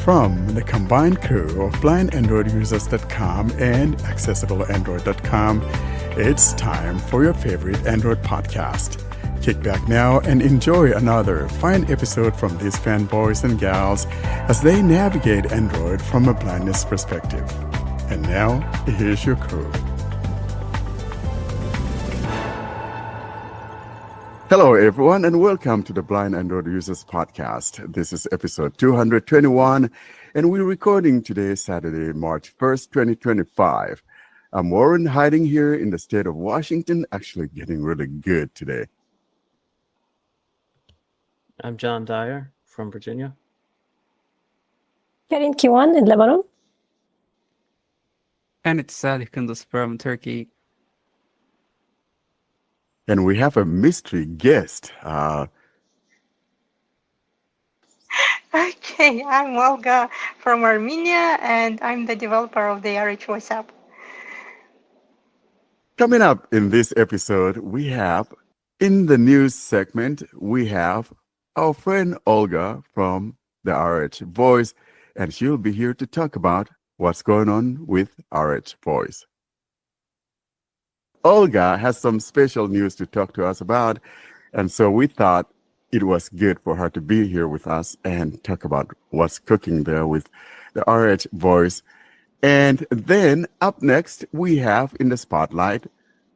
From the combined crew of blindandroidusers.com and accessibleandroid.com, it's time for your favorite Android podcast. Kick back now and enjoy another fine episode from these fanboys and gals as they navigate Android from a blindness perspective. And now, here's your crew. Hello, everyone, and welcome to the Blind Android Users Podcast. This is episode 221, and we're recording today, Saturday, March 1st, 2025. I'm Warren, hiding here in the state of Washington, actually getting really good today. I'm John Dyer from Virginia. Karin Kiwan in Lebanon. And it's Salih Kunduz from Turkey. And we have a mystery guest. Okay, I'm Olga from Armenia, and I'm the developer of the RHVoice app. Coming up in this episode, we have, in the news segment, we have our friend Olga from the RHVoice, and she'll be here to talk about what's going on with RHVoice. Olga has some special news to talk to us about, and so we thought it was good for her to be here with us and talk about what's cooking there with the RHVoice. And then up next, we have in the spotlight,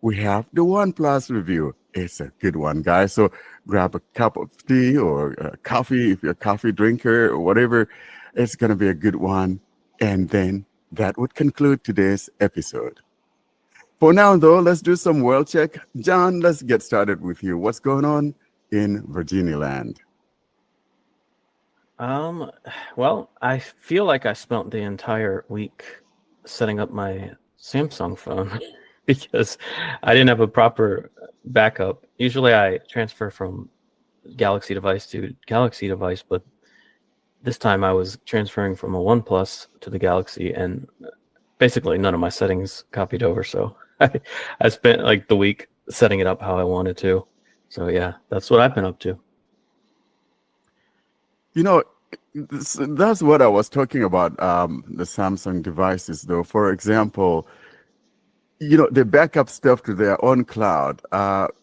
we have the OnePlus review. It's a good one, guys. So grab a cup of tea or coffee if you're a coffee drinker or whatever. It's going to be a good one. And then that would conclude today's episode. For now, though, let's do some world check. John, let's get started with you. What's going on in Virginia land? Well, I feel like I spent the entire week setting up my Samsung phone because I didn't have a proper backup. Usually I transfer from Galaxy device to Galaxy device, but this time I was transferring from a OnePlus to the Galaxy, and basically none of my settings copied over, so I spent like the week setting it up how I wanted to. So yeah, that's what I've been up to. You know, that's what I was talking about, the Samsung devices, though. For example, you know, they back up stuff to their own cloud.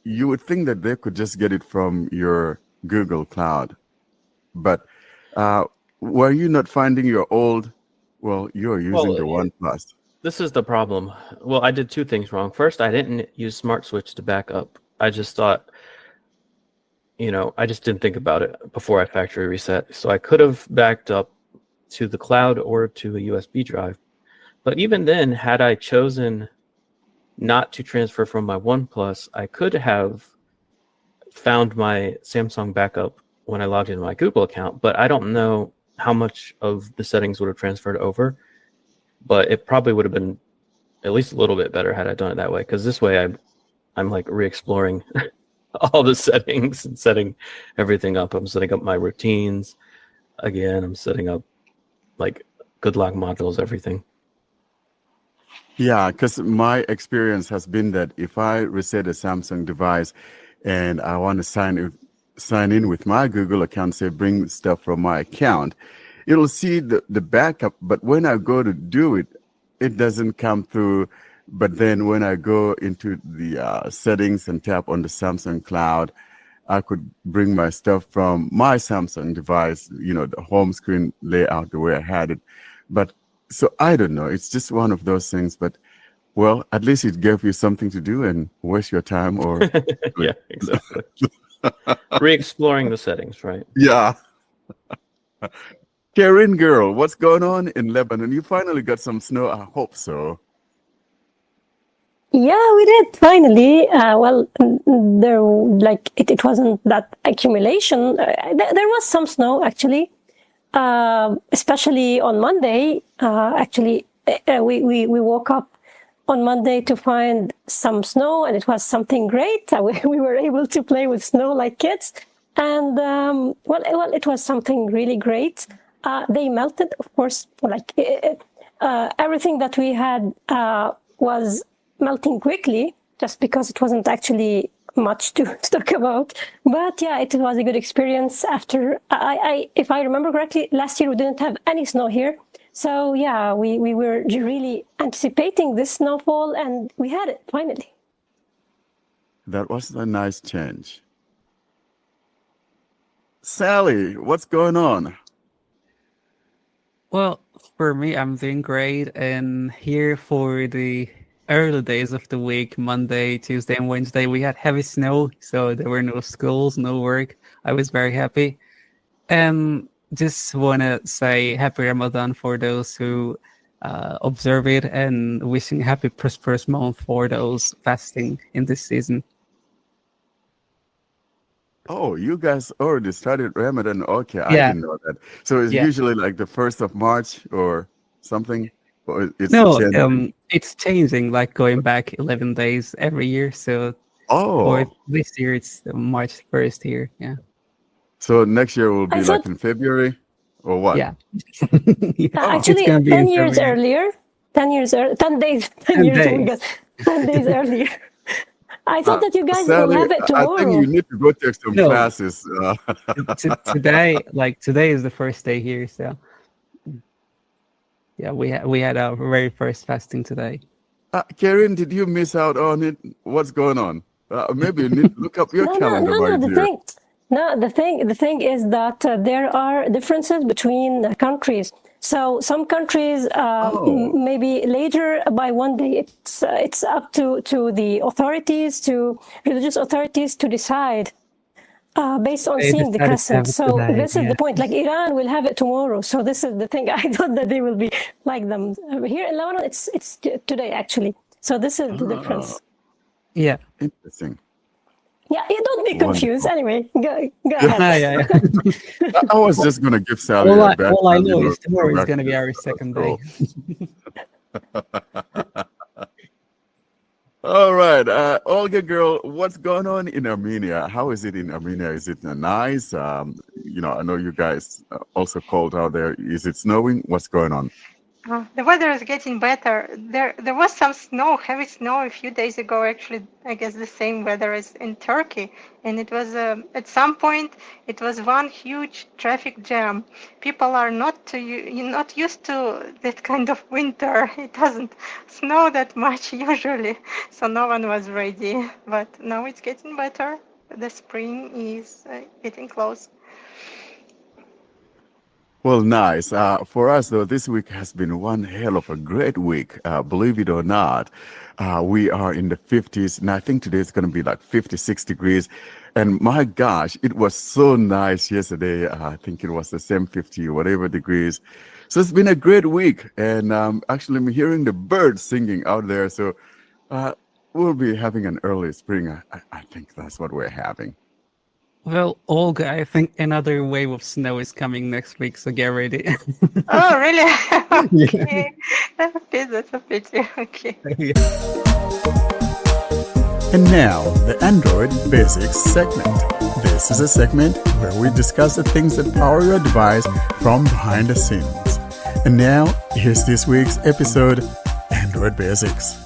You would think that they could just get it from your Google Cloud. But were you not finding your old, well, you're using the OnePlus. This is the problem. Well, I did two things wrong. First, I didn't use Smart Switch to back up. I just thought, you know, I just didn't think about it before I factory reset. So I could have backed up to the cloud or to a USB drive. But even then, had I chosen not to transfer from my OnePlus, I could have found my Samsung backup when I logged into my Google account. But I don't know how much of the settings would have transferred over. But it probably would have been at least a little bit better had I done it that way, because this way I'm like re-exploring all the settings and setting everything up. I'm setting up my routines again. I'm setting up like good lock modules, everything. Yeah, because my experience has been that if I reset a Samsung device and I want to sign in with my Google account, say bring stuff from my account, it'll see the backup, but when I go to do it, it doesn't come through. But then when I go into the settings and tap on the Samsung Cloud, I could bring my stuff from my Samsung device, you know, the home screen layout, the way I had it. But so I don't know. It's just one of those things. But, well, at least it gave you something to do and waste your time or... Yeah, exactly. Re-exploring the settings, right? Yeah. Karin girl, what's going on in Lebanon? You finally got some snow. I hope so. Yeah, we did finally. Well, there like it wasn't that accumulation. There was some snow actually, especially on Monday. We woke up on Monday to find some snow, and it was something great. We were able to play with snow like kids, and it was something really great. They melted, of course. Like everything that we had was melting quickly, just because it wasn't actually much to talk about. But yeah, it was a good experience. After if I remember correctly, last year we didn't have any snow here. So yeah, we were really anticipating this snowfall, and we had it finally. That was a nice change. Sally, what's going on? Well, for me, I'm doing great, and here for the early days of the week, Monday, Tuesday, and Wednesday, we had heavy snow, so there were no schools, no work. I was very happy. And just want to say happy Ramadan for those who observe it, and wishing happy prosperous month for those fasting in this season. Oh, you guys already started Ramadan. Okay, I Yeah. didn't know that. So it's Yeah. usually like the 1st of March or something? Or it's No, January? it's changing, like going back 11 days every year. So for Oh, this year, it's March 1st here. Yeah. so next year will I be thought, like in February or what? Yeah. Yeah. Oh, It's actually, gonna be 10 in years February. earlier, 10 days, 10 10 years, oh my days. God, 10 days earlier. I thought that you guys will Sally, have it I think tomorrow. you need to go take some No, classes. today is the first day here. So yeah, we had our very first fasting today. Karen, did you miss out on it? What's going on? Maybe you need to look up your calendar, my The dear. the thing is that there are differences between countries. So some countries Oh, maybe later by one day. It's up to the authorities, to religious authorities, to decide based on They seeing the decided to have crescent. it So today. this is Yeah. the point. Like Iran will have it tomorrow. So this is the thing. I thought that they will be like them. Here in Lebanon, it's today actually. So this is the difference. Yeah. interesting. Yeah, you don't be confused. Wonderful. Anyway, go ahead. Yeah. I was just going to give Sally a All I background, know is to tomorrow go is back going to be to our second day. school. All right, Olga, girl, what's going on in Armenia? How is it in Armenia? Is it nice? I know you guys also cold out there. Is it snowing? What's going on? The weather is getting better. There was some snow, heavy snow a few days ago. Actually, I guess the same weather as in Turkey, and it was at some point it was one huge traffic jam. People are not used to that kind of winter. It doesn't snow that much usually, so no one was ready. But now it's getting better. The spring is getting close. Well, nice. For us, though, this week has been one hell of a great week. Believe it or not, we are in the 50s, and I think today it's going to be like 56 degrees. And my gosh, it was so nice yesterday. I think it was the same 50 whatever degrees. So it's been a great week. And actually, I'm hearing the birds singing out there. So we'll be having an early spring. I think that's what we're having. Well, Olga, I think another wave of snow is coming next week, so get ready. Oh, really? Yeah. Okay, that's a pity. Okay. And now, the Android Basics segment. This is a segment where we discuss the things that power your device from behind the scenes. And now, here's this week's episode, Android Basics.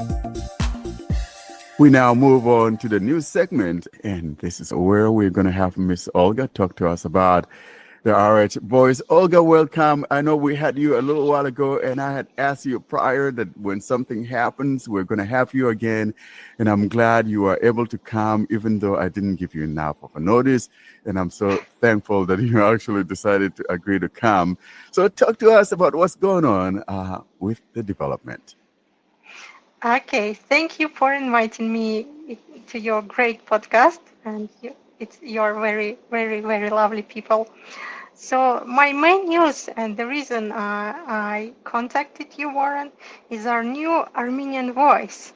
We now move on to the new segment, and this is where we're going to have Miss Olga talk to us about the RHVoice. Olga, welcome. I know we had you a little while ago, and I had asked you prior that when something happens, we're going to have you again. And I'm glad you are able to come, even though I didn't give you enough of a notice. And I'm so thankful that you actually decided to agree to come. So talk to us about what's going on with the development. Okay, thank you for inviting me to your great podcast, and you're very, very, very lovely people. So my main news and the reason I contacted you, Warren, is our new Armenian voice,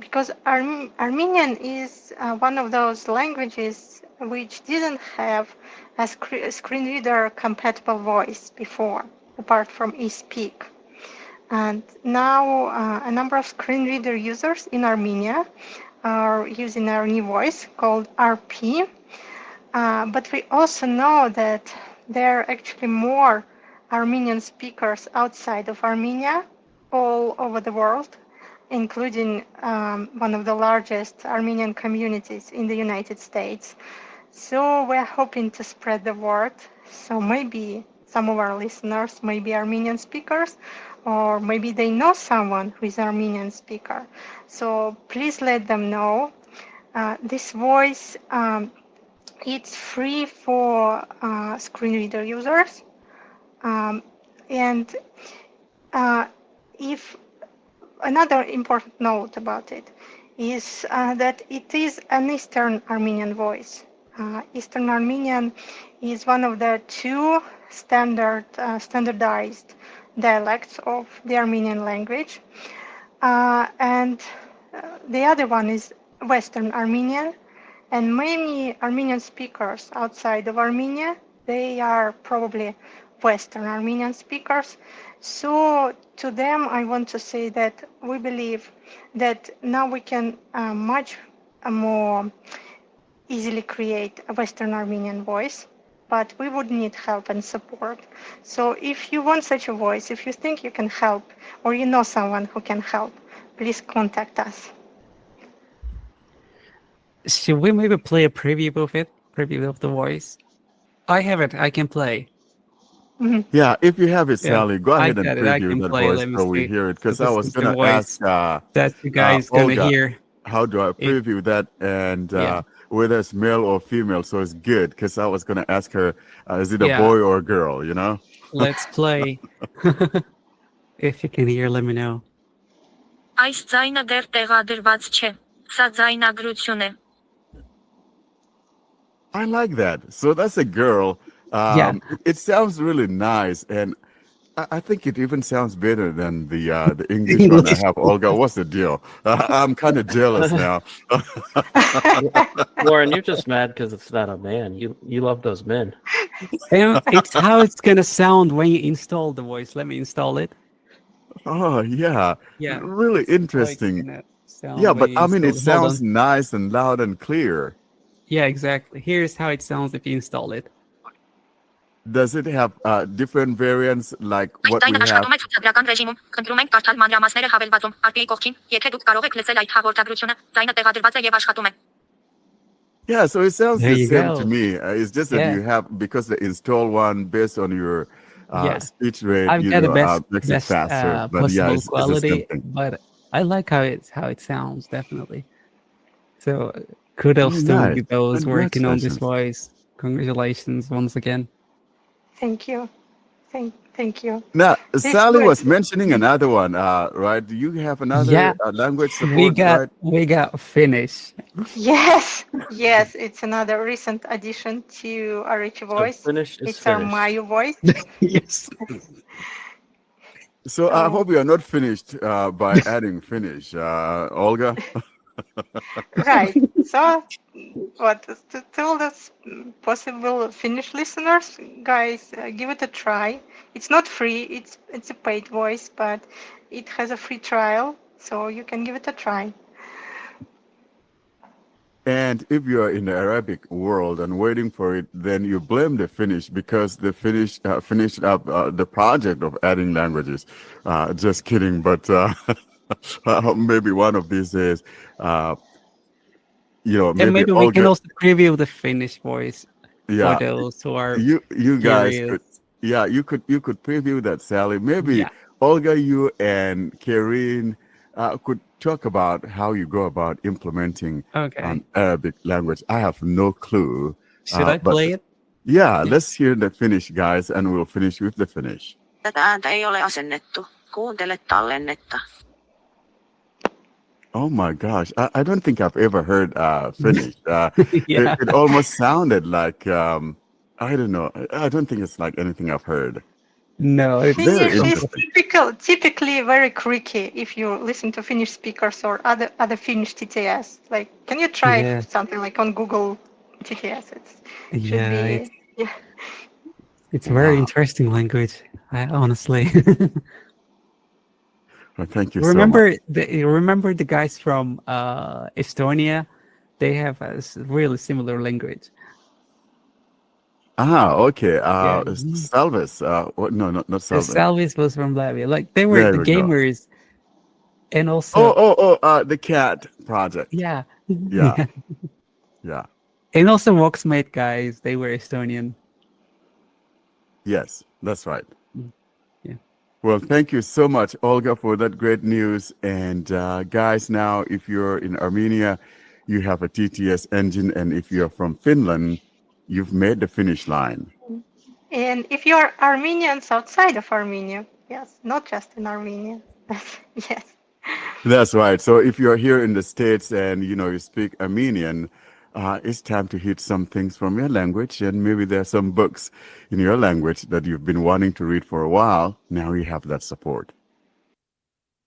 because Armenian is one of those languages which didn't have a screen reader compatible voice before, apart from eSpeak. And now a number of screen reader users in Armenia are using our new voice called RP. But we also know that there are actually more Armenian speakers outside of Armenia all over the world. including one of the largest Armenian communities in the United States. So we're hoping to spread the word. So maybe some of our listeners may be Armenian speakers, or maybe they know someone who is Armenian speaker. So please let them know. This voice, it's free for screen reader users. And if another important note about it is that it is an Eastern Armenian voice. Eastern Armenian is one of the two standardized dialects of the Armenian language. And the other one is Western Armenian. And many Armenian speakers outside of Armenia, they are probably Western Armenian speakers. So to them, I want to say that we believe that now we can much more easily create a Western Armenian voice, but we would need help and support. So if you want such a voice, if you think you can help, or you know someone who can help, please contact us. Should we maybe play a preview of it? Preview of the voice? I have it. I can play. Yeah, if you have it, Yeah, Sally, go I ahead and got it. I preview can that play. voice Let me so we see. hear it. Because So I this was is the going to voice ask that you guys gonna Olga, hear. how do I preview that, and Yeah. whether it's male or female, so it's good. Because I was going to ask her, is it a Yeah. boy or a girl? You know? Let's play. If you can hear, let me know. Այս ձայնը դեռ տեղադրված չէ։ Սա ձայնագրություն է։ I like that. So that's a girl. Yeah. It sounds really nice, and I think it even sounds better than the English one I have. Olga, what's the deal? I'm kind of jealous now. Warren, you're just mad because it's not a man. You love those men. And it's how it's gonna sound when you install the voice. Let me install it. Oh yeah, Yeah. really It's how it's interesting. gonna sound Yeah, when but you I mean, it install Hold sounds on. nice and loud and clear. Yeah, exactly. Here's how it sounds if you install it. Does it have different variants like Այս what ձայնը we have? աշխատում է ցուցադրական ռեժիմում։ Խնդրում ենք կարդալ մանրամասները հավելվածում RP-ի կողքին, եթե դուք կարող եք լսել այդ հաղորդագրությունը, ձայնը տեղադրված է եւ աշխատում է։ Yeah, so it sounds There the you same go. to me. It's just that Yeah. you have, because the install one based on your Yeah. speech rate, I've got the best, makes it faster. But possible yeah, it's the quality, same thing. but I like how it sounds definitely. So kudos to Nice. those working on this Congratulations. voice. Congratulations once again. Thank you. Thank you. Now, This Sally was voice- mentioning another one, right? Do you have another Yeah. language support? We got Finnish. Yes, it's another recent addition to RHVoice. Finnish is It's our finished. Mayu voice. Yes. So I hope you are not finished by adding Finnish, Olga. Right. So, to all the possible Finnish listeners, guys, give it a try. It's not free. It's a paid voice, but it has a free trial, so you can give it a try. And if you are in the Arabic world and waiting for it, then you blame the Finnish because the Finnish finished up the project of adding languages. Just kidding, but maybe one of these days, And maybe we can also preview the Finnish voice yeah, for those who are you guys curious. you could preview that, Sally. Maybe Yeah. Olga, you and Karine could talk about how you go about implementing Okay. Arabic language. I have no clue. Should I but play it? Yeah, let's hear the Finnish, guys, and we'll finish with the Finnish. Tätä ääntä ei ole asennettu. Kuuntele tallennetta. Oh my gosh, I don't think I've ever heard Finnish. Yeah. It almost sounded like I don't know. I don't think it's like anything I've heard. No, it's Very Finnish is interesting. typically very creaky if you listen to Finnish speakers or other Finnish TTS. Like, can you try Yeah. something like on Google TTS? It should be. It's a very interesting language. Honestly. Well, thank you remember the guys from Estonia? They have a really similar language. Okay. Yeah. Salvis. No, not Salvis. Salvis was from Latvia. Like they were There the we go. gamers. And also, The cat project. yeah. Yeah. Yeah. And also Voxmate guys, they were Estonian. Yes, that's right. Yeah. Well, thank you so much, Olga, for that great news. And guys, now if you're in Armenia, you have a TTS engine, and if you're from Finland, you've made the finish line. And if you're Armenians outside of Armenia, yes, not just in Armenia. Yes. That's right. So if you're here in the States and you speak Armenian, it's time to hit some things from your language, and maybe there's some books in your language that you've been wanting to read for a while. Now you have that support.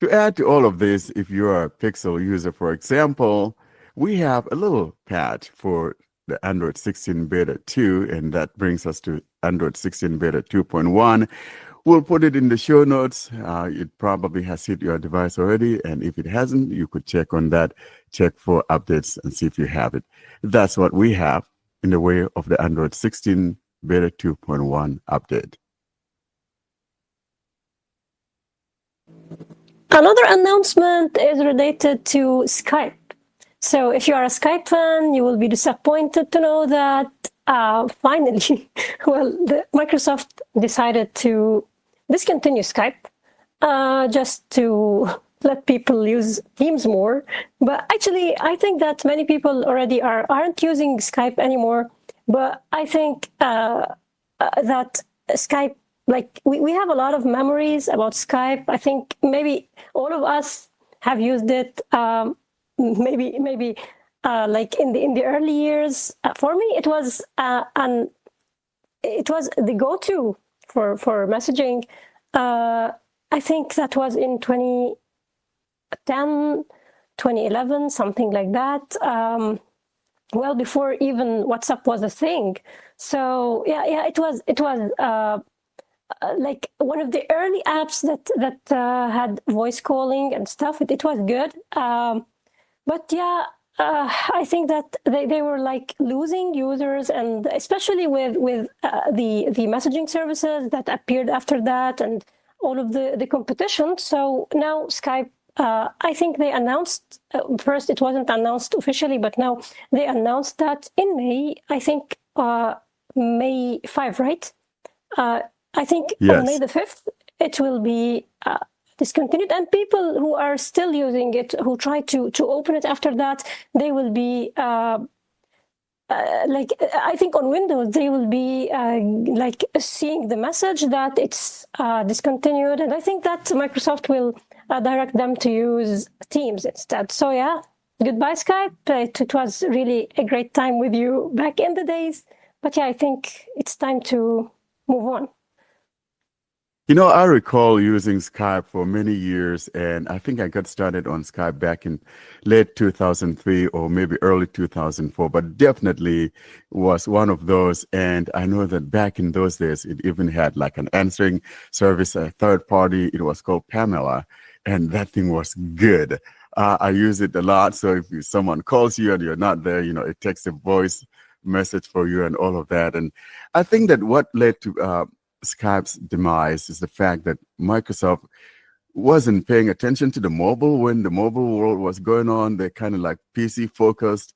To add to all of this, if you're a Pixel user, for example, we have a little patch for the Android 16 Beta 2, and that brings us to Android 16 Beta 2.1. We'll put it in the show notes. It probably has hit your device already, and if it hasn't, you could check on that, check for updates, and see if you have it. That's what we have in the way of the Android 16 Beta 2.1 update. Another announcement is related to Skype. So if you are a Skype fan, you will be disappointed to know that finally, Microsoft decided to discontinue Skype just to let people use Teams more. But actually, I think that many people already aren't using Skype anymore. But I think that Skype, like we have a lot of memories about Skype. I think maybe all of us have used it. Maybe like in the early years. For me, it was the go-to for messaging. I think that was in 2010, 2011, something like that. Well, before even WhatsApp was a thing. So yeah, it was like one of the early apps that had voice calling and stuff. It was good. But yeah, I think that they were like losing users, and especially with the messaging services that appeared after that and all of the competition. So now Skype, I think they announced, first it wasn't announced officially, but now they announced that in May, I think May 5, right? I think Yes. on May the 5th, it will be discontinued, and people who are still using it, who try to open it after that, they will be like, I think on Windows, they will be like seeing the message that it's discontinued, and I think that Microsoft will direct them to use Teams instead. So yeah, goodbye Skype. It was really a great time with you back in the days, but yeah, I think it's time to move on. I recall using Skype for many years, and I think I got started on Skype back in late 2003 or maybe early 2004, but definitely was one of those. And I know that back in those days, it even had like an answering service, a third party. It was called Pamela, and that thing was good. I use it a lot. So if someone calls you and you're not there, it takes a voice message for you and all of that. And I think that what led to Skype's demise is the fact that Microsoft wasn't paying attention to the mobile when the mobile world was going on. They're kind of like PC focused,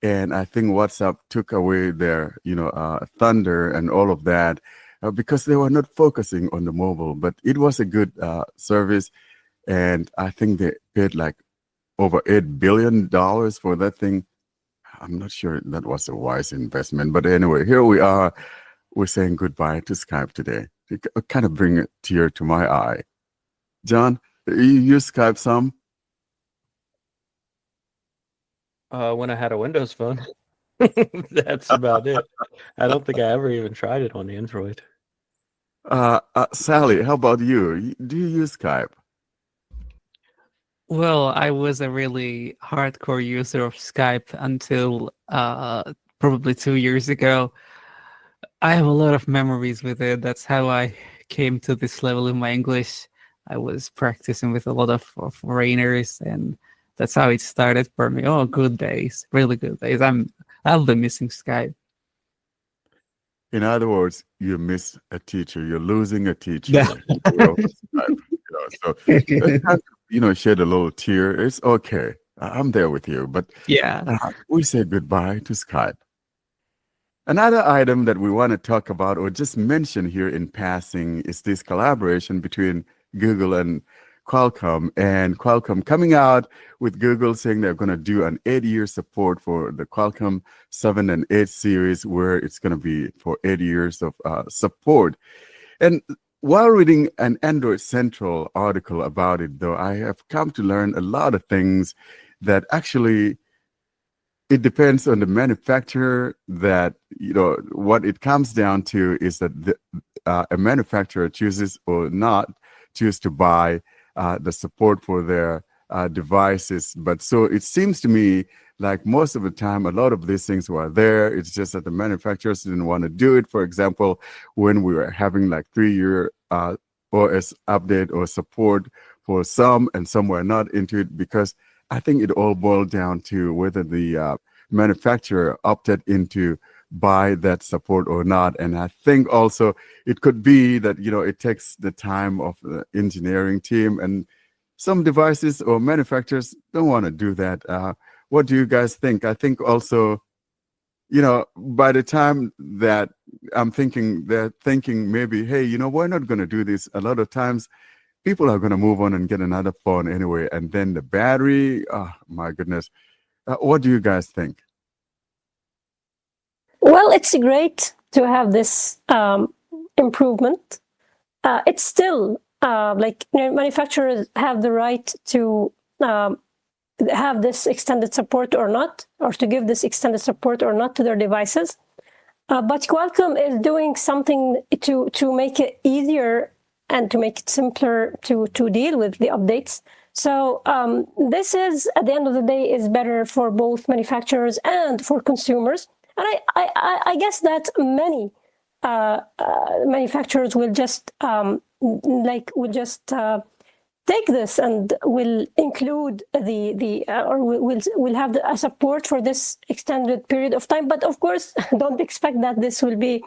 and I think WhatsApp took away their thunder and all of that because they were not focusing on the mobile. But it was a good service, and I think they paid like over $8 billion for that thing. I'm not sure that was a wise investment, but anyway, here we are. We're saying goodbye to Skype today. It kind of bring a tear to my eye. John, you use Skype some? When I had a Windows phone. That's about it. I don't think I ever even tried it on Android. Sally, how about you? Do you use Skype? Well, I was a really hardcore user of Skype until probably 2 years ago. I have a lot of memories with it. That's how I came to this level in my English. I was practicing with a lot of foreigners, and that's how it started for me. Oh, good days, really good days. I'll be missing Skype. In other words, you miss a teacher. You're losing a teacher. Yeah. So it's time to shed a little tear, it's okay. I'm there with you. But Yeah. we say goodbye to Skype. Another item that we want to talk about or just mention here in passing is this collaboration between Google and Qualcomm, and Qualcomm coming out with Google saying they're going to do an 8-year support for the Qualcomm 7 and 8 series, where it's going to be for 8 years of support. And while reading an Android Central article about it, though, I have come to learn a lot of things that actually it depends on the manufacturer. That, what it comes down to is that a manufacturer chooses or not choose to buy the support for their devices. But so it seems to me like most of the time, a lot of these things were there. It's just that the manufacturers didn't want to do it. For example, when we were having like 3-year OS update or support for some, and some were not into it, because I think it all boiled down to whether the manufacturer opted into buy that support or not. And I think also it could be that, it takes the time of the engineering team, and some devices or manufacturers don't want to do that. What do you guys think? I think also, by the time that I'm thinking, they're thinking maybe, hey, we're not going to do this. A lot of times people are going to move on and get another phone anyway. And then the battery, oh my goodness. What do you guys think? Well, it's great to have this improvement. It's still manufacturers have the right to have this extended support or not, or to give this extended support or not to their devices. But Qualcomm is doing something to make it easier and to make it simpler to deal with the updates. So this is, at the end of the day, is better for both manufacturers and for consumers. And I guess that many manufacturers will just take this and will include will have a support for this extended period of time. But of course, don't expect that this will be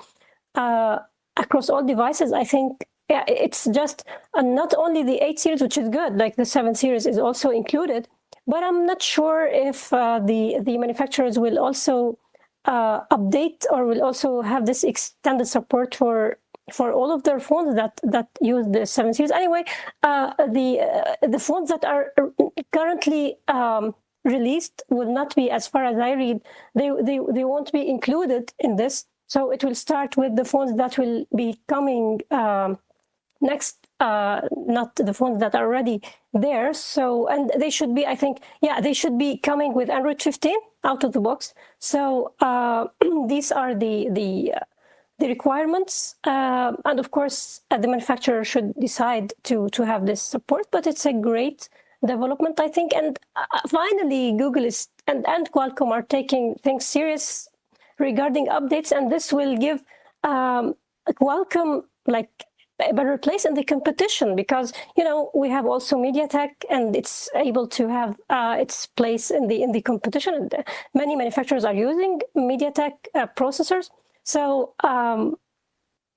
across all devices. I think it's just not only the 8 series, which is good, like the 7 series is also included. But I'm not sure if the manufacturers will also update or will also have this extended support for all of their phones that use the 7 series. Anyway, the phones that are currently released will not be, as far as I read, they won't be included in this. So it will start with the phones that will be coming next, not the phones that are already there. So, and they should be, I think, they should be coming with Android 15 out of the box. So these are the requirements, and of course the manufacturer should decide to have this support. But it's a great development, I think, and finally Google is and Qualcomm are taking things serious regarding updates, and this will give Qualcomm like a better place in the competition, because we have also MediaTek, and it's able to have its place in the competition. And many manufacturers are using MediaTek processors. So,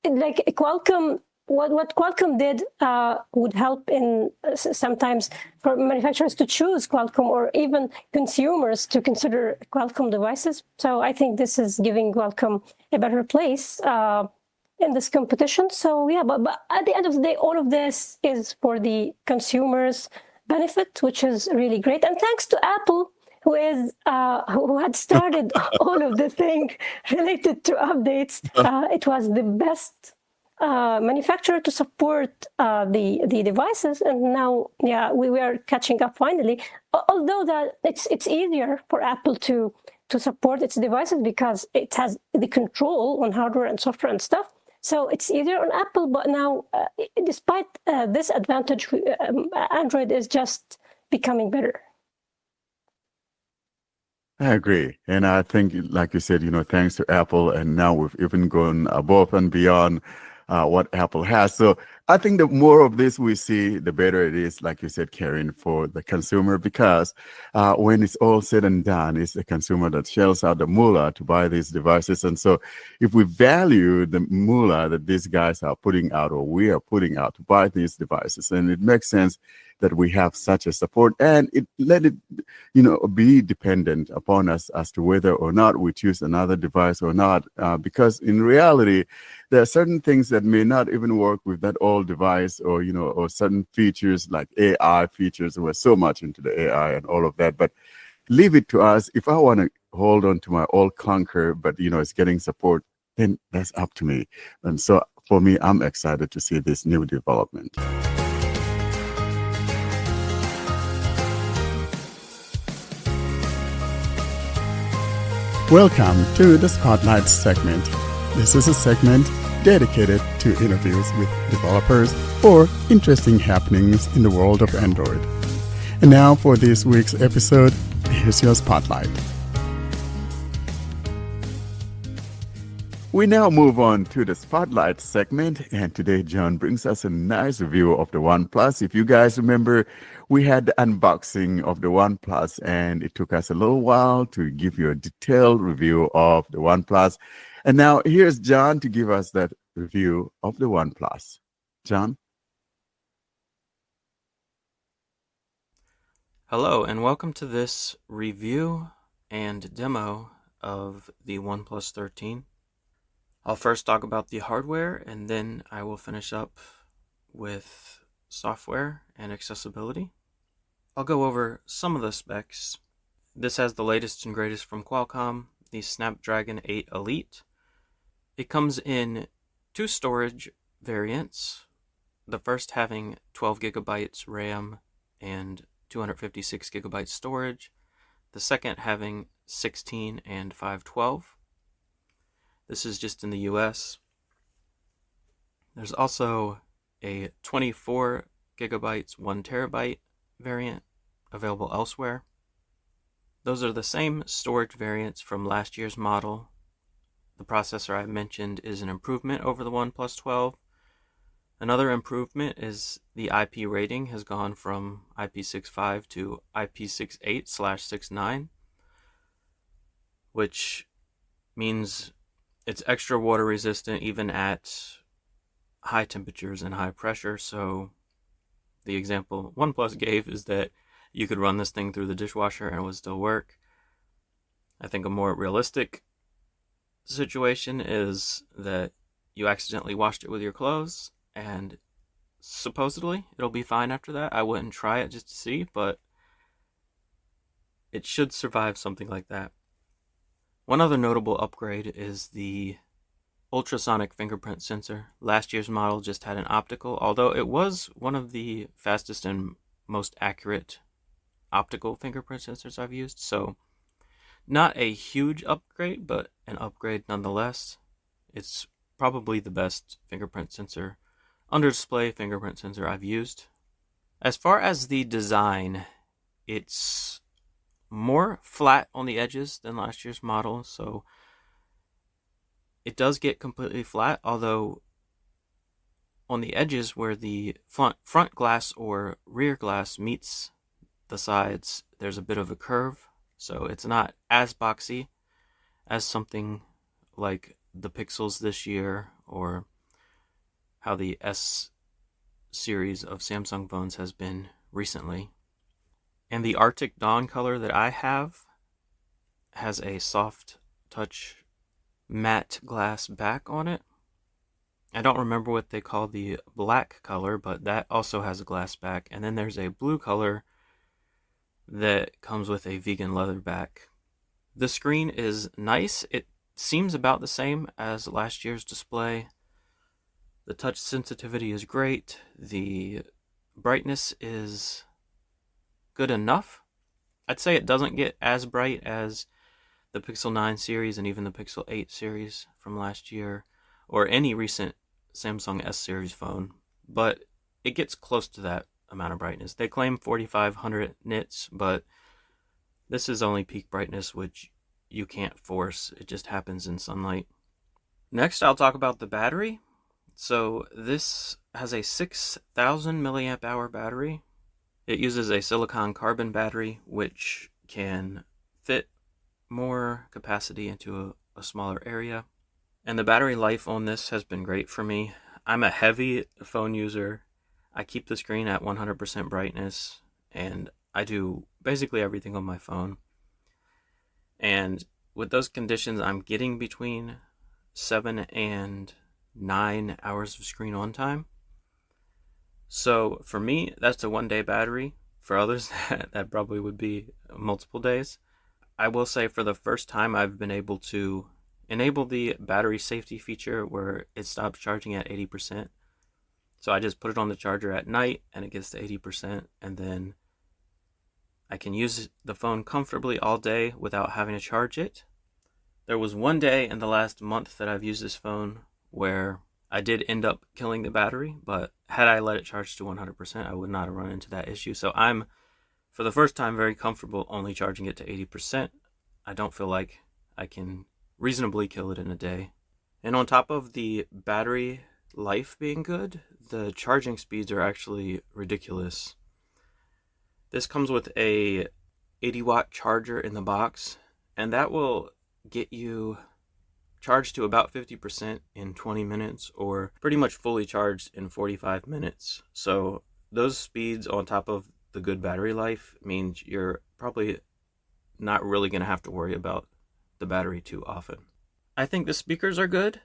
like Qualcomm, what Qualcomm did would help in sometimes for manufacturers to choose Qualcomm, or even consumers to consider Qualcomm devices. So I think this is giving Qualcomm a better place in this competition. So yeah, but at the end of the day, all of this is for the consumers' benefit, which is really great. And thanks to Apple, who had started all of the things related to updates. It was the best manufacturer to support the devices, and now we are catching up finally. Although that it's easier for Apple to support its devices because it has the control on hardware and software and stuff. So it's easier on Apple, but now despite this advantage, Android is just becoming better. I agree. And I think, like you said, thanks to Apple, and now we've even gone above and beyond what Apple has. So I think the more of this we see, the better it is, like you said, Karen, for the consumer, because when it's all said and done, it's the consumer that shells out the moolah to buy these devices. And so if we value the moolah that these guys are putting out, or we are putting out to buy these devices, then it makes sense that we have such a support, and it let it, be dependent upon us as to whether or not we choose another device or not. Because in reality, there are certain things that may not even work with that old device, or or certain features like AI features. We're so much into the AI and all of that, but leave it to us. If I want to hold on to my old clunker, but it's getting support, then that's up to me. And so for me, I'm excited to see this new development. Welcome to the Spotlight segment. This is a segment dedicated to interviews with developers or interesting happenings in the world of Android. And now for this week's episode, here's your Spotlight. We now move on to the Spotlight segment, and today John brings us a nice review of the OnePlus. If you guys remember, we had the unboxing of the OnePlus, and it took us a little while to give you a detailed review of the OnePlus. And now here's John to give us that review of the OnePlus. John? Hello, and welcome to this review and demo of the OnePlus 13. I'll first talk about the hardware, and then I will finish up with software and accessibility. I'll go over some of the specs. This has the latest and greatest from Qualcomm, the SnapDragon 8 Elite. It comes in two storage variants, the first having 12 gigabytes RAM and 256 gigabytes storage, the second having 16 and 512. This is just in the US. There's also a 24 gigabytes, 1 terabyte variant available elsewhere. Those are the same storage variants from last year's model. The processor I mentioned is an improvement over the OnePlus 12. Another improvement is the IP rating has gone from IP65 to IP68/69, which means it's extra water resistant even at high temperatures and high pressure. So the example OnePlus gave is that you could run this thing through the dishwasher and it would still work. I think a more realistic situation is that you accidentally washed it with your clothes, and supposedly it'll be fine after that. I wouldn't try it just to see, but it should survive something like that. One other notable upgrade is the ultrasonic fingerprint sensor. Last year's model just had an optical, although it was one of the fastest and most accurate optical fingerprint sensors I've used. So not a huge upgrade, but an upgrade nonetheless. It's probably the best fingerprint sensor, under display fingerprint sensor I've used. As far as the design, it's more flat on the edges than last year's model, so it does get completely flat, although on the edges where the front glass or rear glass meets the sides, there's a bit of a curve, so it's not as boxy as something like the Pixels this year, or how the S series of Samsung phones has been recently. And the Arctic Dawn color that I have has a soft touch matte glass back on it. I don't remember what they call the black color, but that also has a glass back. And then there's a blue color that comes with a vegan leather back. The screen is nice. It seems about the same as last year's display. The touch sensitivity is great. The brightness is good enough. I'd say it doesn't get as bright as the Pixel 9 series and even the Pixel 8 series from last year, or any recent Samsung S series phone, but it gets close to that amount of brightness. They claim 4500 nits, but this is only peak brightness, which you can't force. It just happens in sunlight. Next, I'll talk about the battery. So this has a 6000 milliamp hour battery. It uses a silicon carbon battery, which can fit more capacity into a smaller area. And the battery life on this has been great for me. I'm a heavy phone user. I keep the screen at 100% brightness, and I do basically everything on my phone. And with those conditions, I'm getting between 7 and 9 hours of screen on time. So for me, that's a 1-day battery. For others, that probably would be multiple days. I will say for the first time, I've been able to enable the battery safety feature where it stops charging at 80%. So I just put it on the charger at night and it gets to 80%, and then I can use the phone comfortably all day without having to charge it. There was one day in the last month that I've used this phone where I did end up killing the battery, but had I let it charge to 100%, I would not have run into that issue. So I'm, for the first time, very comfortable only charging it to 80%. I don't feel like I can reasonably kill it in a day. And on top of the battery life being good, the charging speeds are actually ridiculous. This comes with a 80-watt charger in the box, and that will get you charged to about 50% in 20 minutes, or pretty much fully charged in 45 minutes. So those speeds on top of the good battery life means you're probably not really going to have to worry about the battery too often. I think the speakers are good.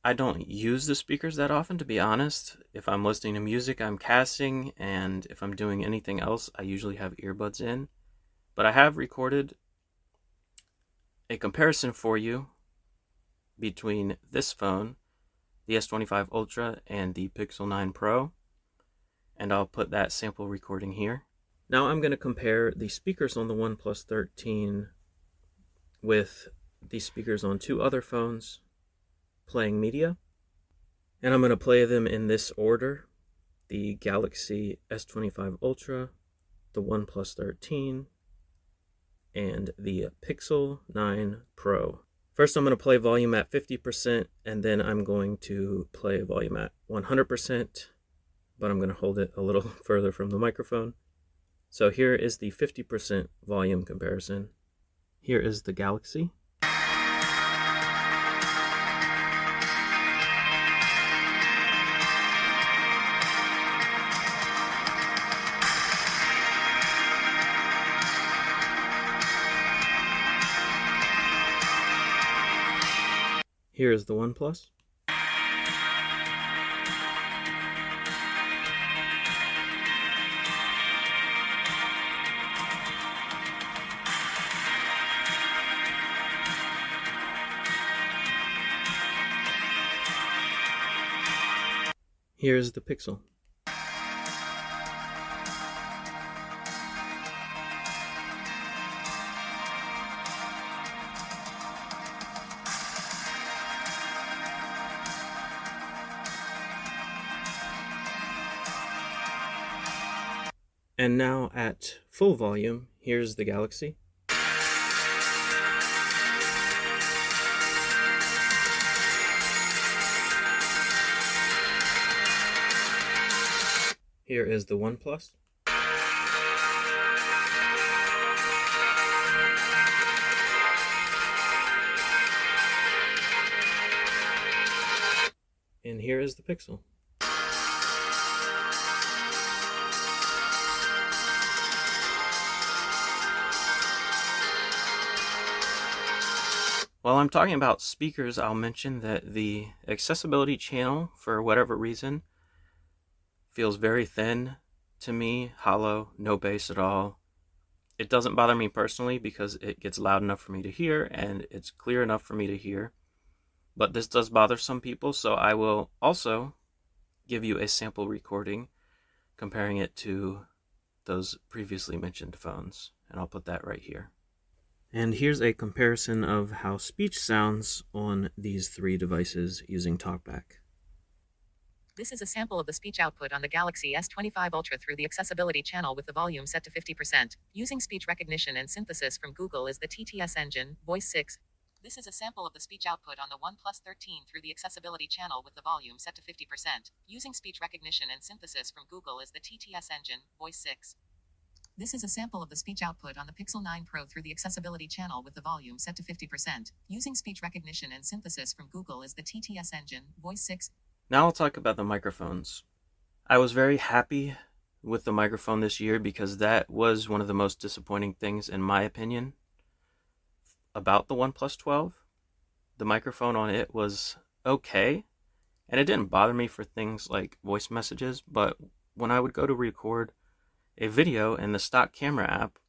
I don't use the speakers that often, to be honest. If I'm listening to music, I'm casting, and if I'm doing anything else, I usually have earbuds in. But I have recorded a comparison for you between this phone, the S25 Ultra, and the Pixel 9 Pro, and I'll put that sample recording here. Now I'm going to compare the speakers on the OnePlus 13 with the speakers on two other phones playing media, and I'm going to play them in this order: the Galaxy S25 Ultra, the OnePlus 13, and the Pixel 9 Pro. First, I'm going to play volume at 50%, and then I'm going to play volume at 100%, but I'm going to hold it a little further from the microphone. So here is the 50% volume comparison. Here is the Galaxy. Here is the OnePlus. Here's the Pixel. And now at full volume, here's the Galaxy. Here is the OnePlus. And here is the Pixel. While I'm talking about speakers, I'll mention that the accessibility channel, for whatever reason, feels very thin to me, hollow, no bass at all. It doesn't bother me personally because it gets loud enough for me to hear and it's clear enough for me to hear. But this does bother some people, so I will also give you a sample recording comparing it to those previously mentioned phones, and I'll put that right here. And here's a comparison of how speech sounds on these three devices using TalkBack. This is a sample of the speech output on the Galaxy S25 Ultra through the accessibility channel with the volume set to 50%. Using speech recognition and synthesis from Google is the TTS engine, Voice 6. This is a sample of the speech output on the OnePlus 13 through the accessibility channel with the volume set to 50%. Using speech recognition and synthesis from Google is the TTS engine, Voice 6. This is a sample of the speech output on the Pixel 9 Pro through the accessibility channel with the volume set to 50%. Using speech recognition and synthesis from Google is the TTS engine, Voice 6. Now I'll talk about the microphones. I was very happy with the microphone this year because that was one of the most disappointing things, in my opinion, about the OnePlus 12. The microphone on it was okay, and it didn't bother me for things like voice messages, but when I would go to record a video in the stock camera app,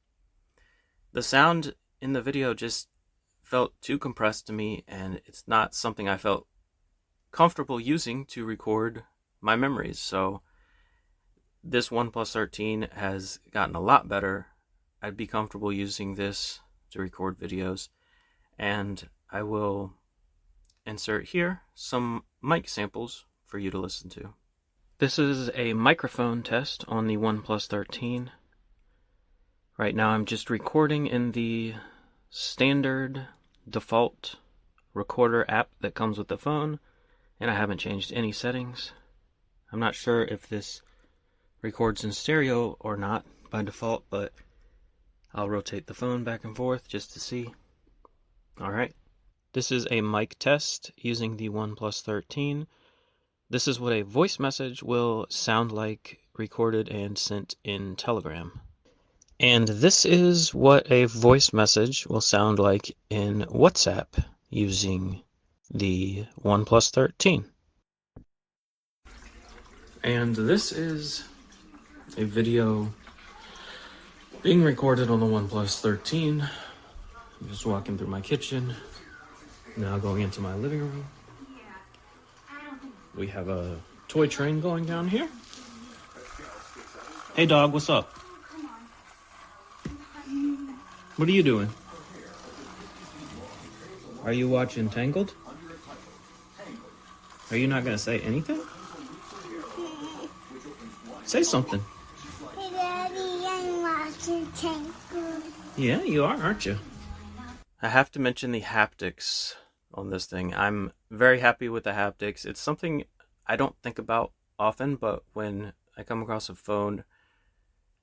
the sound in the video just felt too compressed to me, and it's not something I felt comfortable using to record my memories. So this OnePlus 13 has gotten a lot better. I'd be comfortable using this to record videos, and I will insert here some mic samples for you to listen to. This is a microphone test on the OnePlus 13. Right now I'm just recording in the standard default recorder app that comes with the phone, and I haven't changed any settings. I'm not sure if this records in stereo or not by default, but I'll rotate the phone back and forth just to see. Alright, this is a mic test using the OnePlus 13. This is what a voice message will sound like recorded and sent in Telegram. And this is what a voice message will sound like in WhatsApp using the OnePlus 13. And this is a video being recorded on the OnePlus 13. I'm just walking through my kitchen, now going into my living room. We have a toy train going down here. Hey dog, what's up? What are you doing? Are you watching Tangled? Are you not gonna say anything? Say something. Daddy, I'm watching Tangled. Yeah, you are, aren't you? I have to mention the haptics on this thing. I'm very happy with the haptics. It's something I don't think about often, but when I come across a phone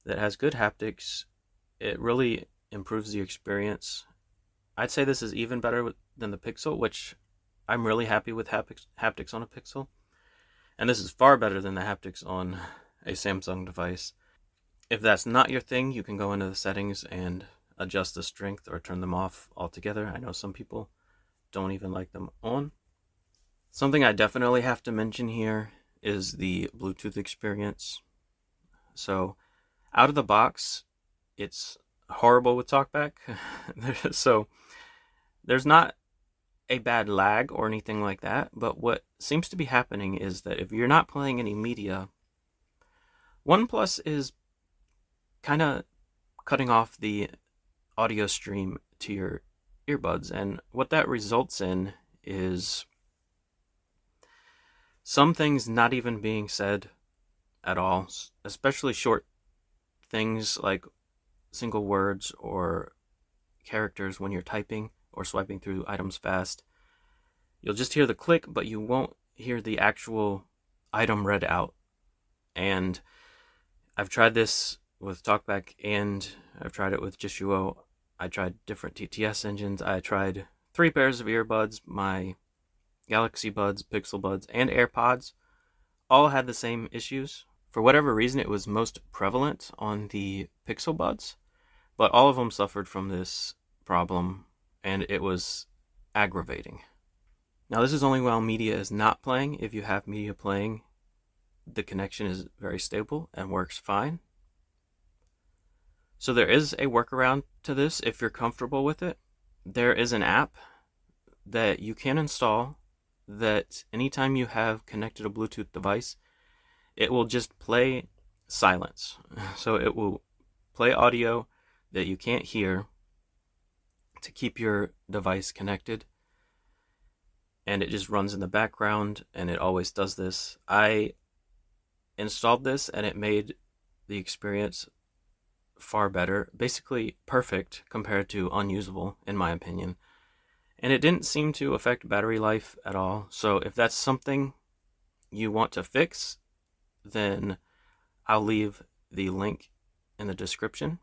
that has good haptics, it really improves the experience. I'd say this is even better than the Pixel, which I'm really happy with haptics on a Pixel. And this is far better than the haptics on a Samsung device. If that's not your thing, you can go into the settings and adjust the strength or turn them off altogether. I know some people don't even like them on. Something I definitely have to mention here is the Bluetooth experience. So out of the box, it's horrible with TalkBack. So there's not a bad lag or anything like that, but what seems to be happening is that if you're not playing any media, OnePlus is kind of cutting off the audio stream to your earbuds, and what that results in is some things not even being said at all, especially short things like single words or characters when you're typing or swiping through items fast. You'll just hear the click, but you won't hear the actual item read out. And I've tried this with TalkBack, and I've tried it with Jishuo. I tried different TTS engines. I tried 3 pairs of earbuds, my Galaxy Buds, Pixel Buds, and AirPods. All had the same issues. For whatever reason, it was most prevalent on the Pixel Buds, but all of them suffered from this problem, and it was aggravating. Now, this is only while media is not playing. If you have media playing, the connection is very stable and works fine. So there is a workaround to this if you're comfortable with it. There is an app that you can install that anytime you have connected a Bluetooth device, it will just play silence. So it will play audio that you can't hear to keep your device connected. And it just runs in the background, and it always does this. I installed this, and it made the experience far better, basically perfect compared to unusable, in my opinion. And it didn't seem to affect battery life at all. So if that's something you want to fix, then I'll leave the link in the description.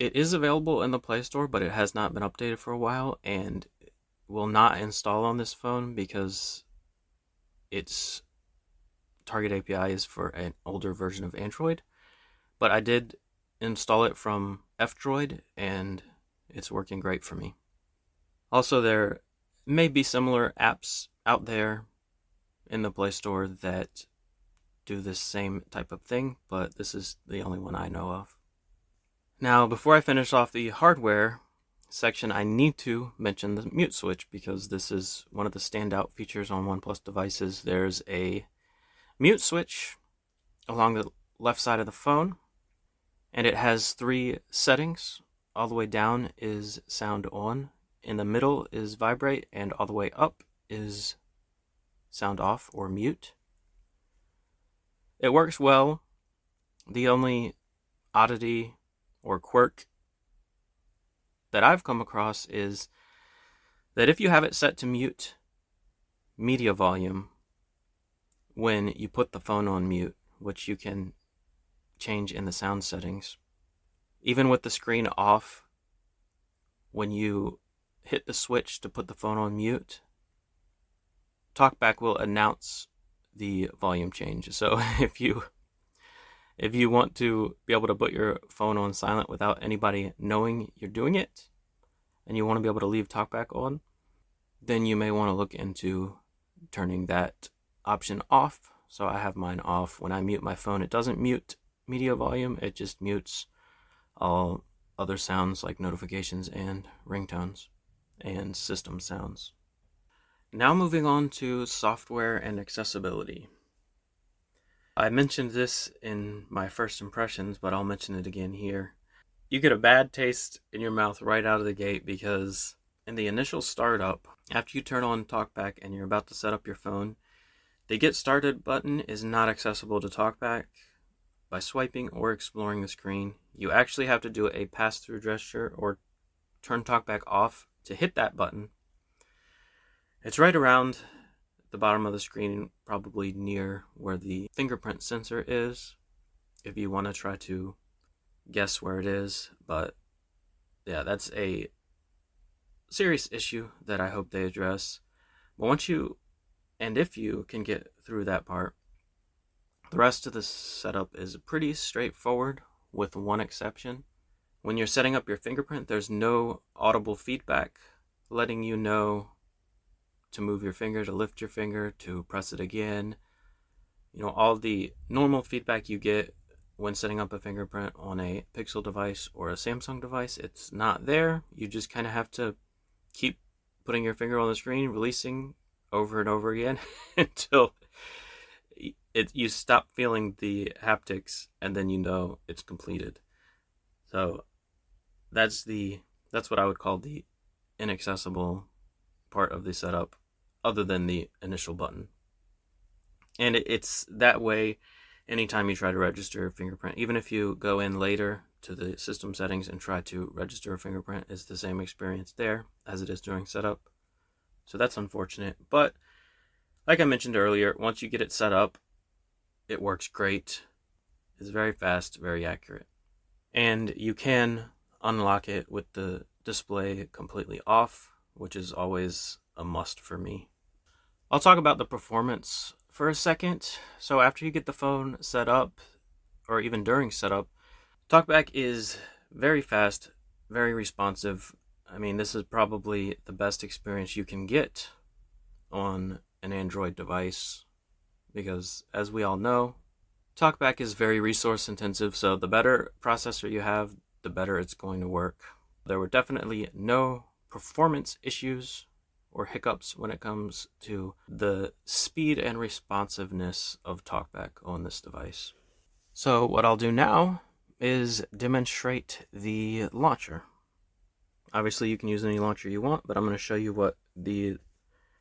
It is available in the Play Store, but it has not been updated for a while, and will not install on this phone because it's target API is for an older version of Android, but I did install it from F-Droid, and it's working great for me. Also, there may be similar apps out there in the Play Store that do this same type of thing, but this is the only one I know of. Now, before I finish off the hardware section, I need to mention the mute switch, because this is one of the standout features on OnePlus devices. There's a mute switch along the left side of the phone, and it has 3 settings. All the way down is sound on, in the middle is vibrate, and all the way up is sound off or mute. It works well. The only oddity or quirk that I've come across is that if you have it set to mute media volume when you put the phone on mute, which you can change in the sound settings, even with the screen off, when you hit the switch to put the phone on mute, TalkBack will announce the volume change. So if you want to be able to put your phone on silent without anybody knowing you're doing it, and you want to be able to leave TalkBack on, then you may want to look into turning that option off. So I have mine off. When I mute my phone, it doesn't mute media volume, it just mutes all other sounds like notifications and ringtones and system sounds. Now moving on to software and accessibility. I mentioned this in my first impressions, but I'll mention it again here. You get a bad taste in your mouth right out of the gate, because in the initial startup, after you turn on TalkBack and you're about to set up your phone, the Get Started button is not accessible to TalkBack by swiping or exploring the screen. You actually have to do a pass-through gesture or turn TalkBack off to hit that button. It's right around the bottom of the screen, probably near where the fingerprint sensor is, if you want to try to guess where it is. But yeah, that's a serious issue that I hope they address. But if you can get through that part, the rest of the setup is pretty straightforward, with one exception. When you're setting up your fingerprint, there's no audible feedback letting you know to move your finger, to lift your finger, to press it again. All the normal feedback you get when setting up a fingerprint on a Pixel device or a Samsung device, it's not there. You just kind of have to keep putting your finger on the screen, releasing over and over again until you stop feeling the haptics, and then it's completed. So that's what I would call the inaccessible part of the setup, other than the initial button. And it's that way anytime you try to register a fingerprint. Even if you go in later to the system settings and try to register a fingerprint, it's the same experience there as it is during setup. So that's unfortunate. But like I mentioned earlier, once you get it set up, it works great. It's very fast, very accurate. And you can unlock it with the display completely off, which is always a must for me. I'll talk about the performance for a second. So after you get the phone set up, or even during setup, TalkBack is very fast, very responsive. I mean, this is probably the best experience you can get on an Android device, because as we all know, TalkBack is very resource intensive, so the better processor you have, the better it's going to work. There were definitely no performance issues or hiccups when it comes to the speed and responsiveness of TalkBack on this device. So what I'll do now is demonstrate the launcher. Obviously you can use any launcher you want, but I'm going to show you what the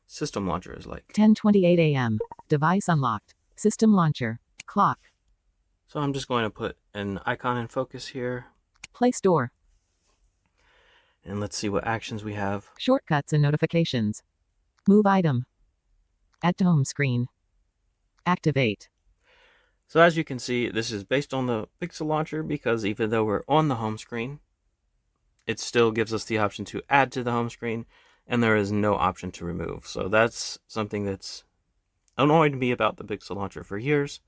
system launcher is like. 10:28 a.m. Device unlocked. System launcher. Clock. So I'm just going to put an icon in focus here. Play Store. And let's see what actions we have. Shortcuts and notifications. Move item. Add to home screen. Activate. So as you can see, this is based on the Pixel launcher, because even though we're on the home screen, it still gives us the option to add to the home screen, and there is no option to remove. So that's something that's annoyed me about the Pixel Launcher for years,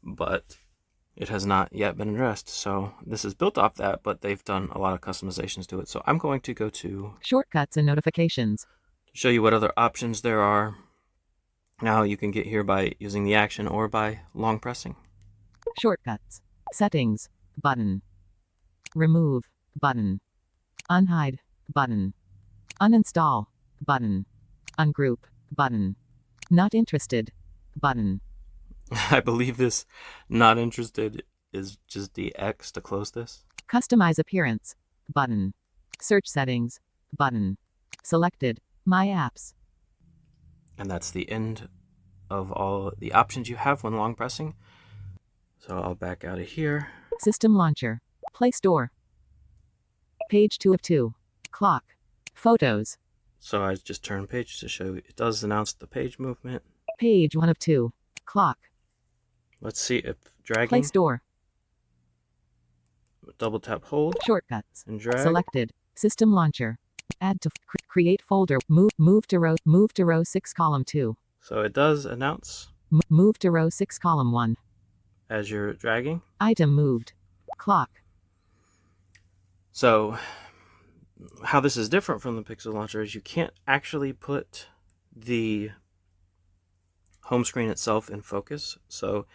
but it has not yet been addressed. So this is built off that, but they've done a lot of customizations to it. So I'm going to go to Shortcuts and notifications. show you what other options there are. Now you can get here by using the action or by long pressing. Shortcuts. Settings. Button. Remove. Button. Unhide. Button. Uninstall. Button. Ungroup. Button. Not interested. Button. I believe this not interested is just the X to close this. Customize appearance. Button. Search settings. Button. Selected. My apps. And that's the end of all the options you have when long pressing. So I'll back out of here. System launcher. Play Store. Page 2 of 2. Clock. Photos. So I just turn page to show you. It does announce the page movement. Page 1 of 2. Clock. Let's see if Play dragging, Store. double tap hold Shortcuts. and drag. Selected. System launcher. Add to create folder. Move to row 6 column 2. So it does announce Move to row 6 column 1. as you're dragging. Item moved. Clock. So how this is different from the Pixel Launcher is you can't actually put the home screen itself in focus. So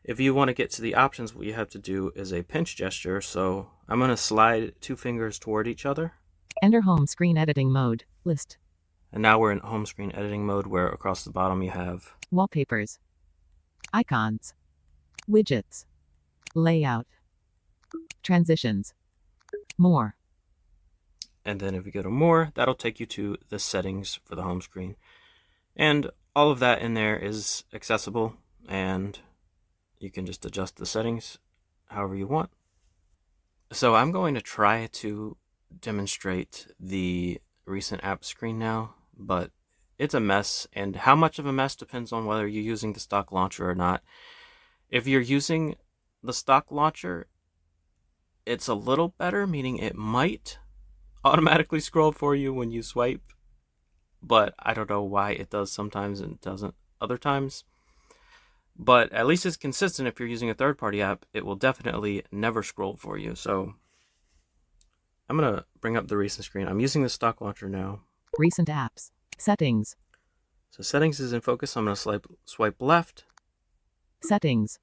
if you want to get to the options, what you have to do is a pinch gesture. So I'm going to slide 2 fingers toward each other. Enter home screen editing mode. List. And now we're in home screen editing mode, where across the bottom you have Wallpapers. Icons. Widgets. Layout. Transitions. More. and then if we go to more, that'll take you to the settings for the home screen. And all of that in there is accessible, and you can just adjust the settings however you want. So I'm going to try to demonstrate the recent app screen now, but it's a mess, and how much of a mess depends on whether you're using the stock launcher or not. If you're using the stock launcher, it's a little better, meaning it might automatically scroll for you when you swipe, but I don't know why it does sometimes and it doesn't other times. But at least it's consistent. If you're using a third-party app, it will definitely never scroll for you. So I'm going to bring up the recent screen. I'm using the stock launcher now. Recent apps. Settings. So settings is in focus. I'm going to swipe left. Settings.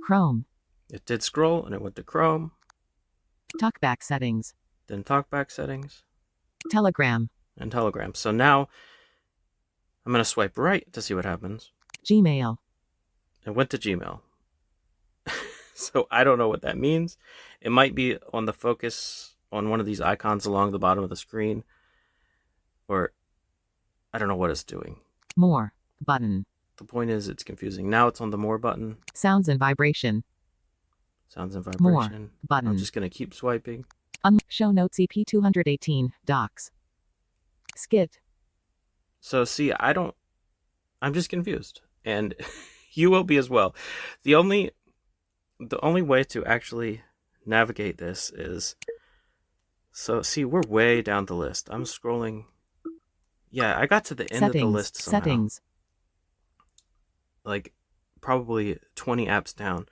Chrome. It did scroll and it went to Chrome. Talkback settings. Then talkback settings Telegram. and Telegram. So now I'm going to swipe right to see what happens. Gmail. It went to Gmail. So I don't know what that means. It might be on the focus on one of these icons along the bottom of the screen, or I don't know what it's doing. More. Button. The point is it's confusing. Now it's on the more button. Sounds and vibration. Sounds and More. vibration. Button. I'm just going to keep swiping. Show notes EP 218. Docs. Skit. So see, I'm just confused. And you will be as well. The only way to actually navigate this is, so see, we're way down the list. I'm scrolling. Yeah, I got to the end of the list somehow. Settings. Like probably 20 apps down.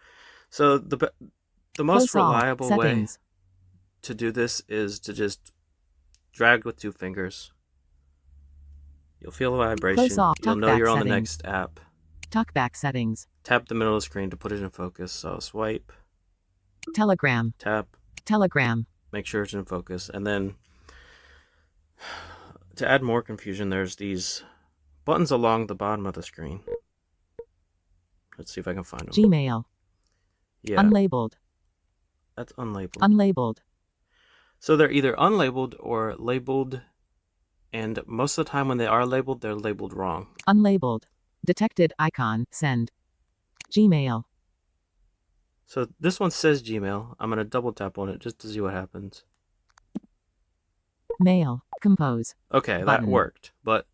So the most Close all. reliable way Settings. to do this is to just drag with 2 fingers. You'll feel a vibration. Close all. You'll know Talkback you're on the settings. next app. Talkback settings. Tap the middle of the screen to put it in focus. So swipe, Telegram. tap, Telegram. make sure it's in focus. And then to add more confusion, there's these buttons along the bottom of the screen. Let's see if I can find them. Gmail. Yeah, Unlabeled. that's unlabeled. Unlabeled. So they're either unlabeled or labeled, and most of the time when they are labeled, they're labeled wrong. Unlabeled. Detected icon. Send. Gmail. So this one says Gmail. I'm going to double tap on it just to see what happens. Mail. Compose. Okay, that Button. worked. But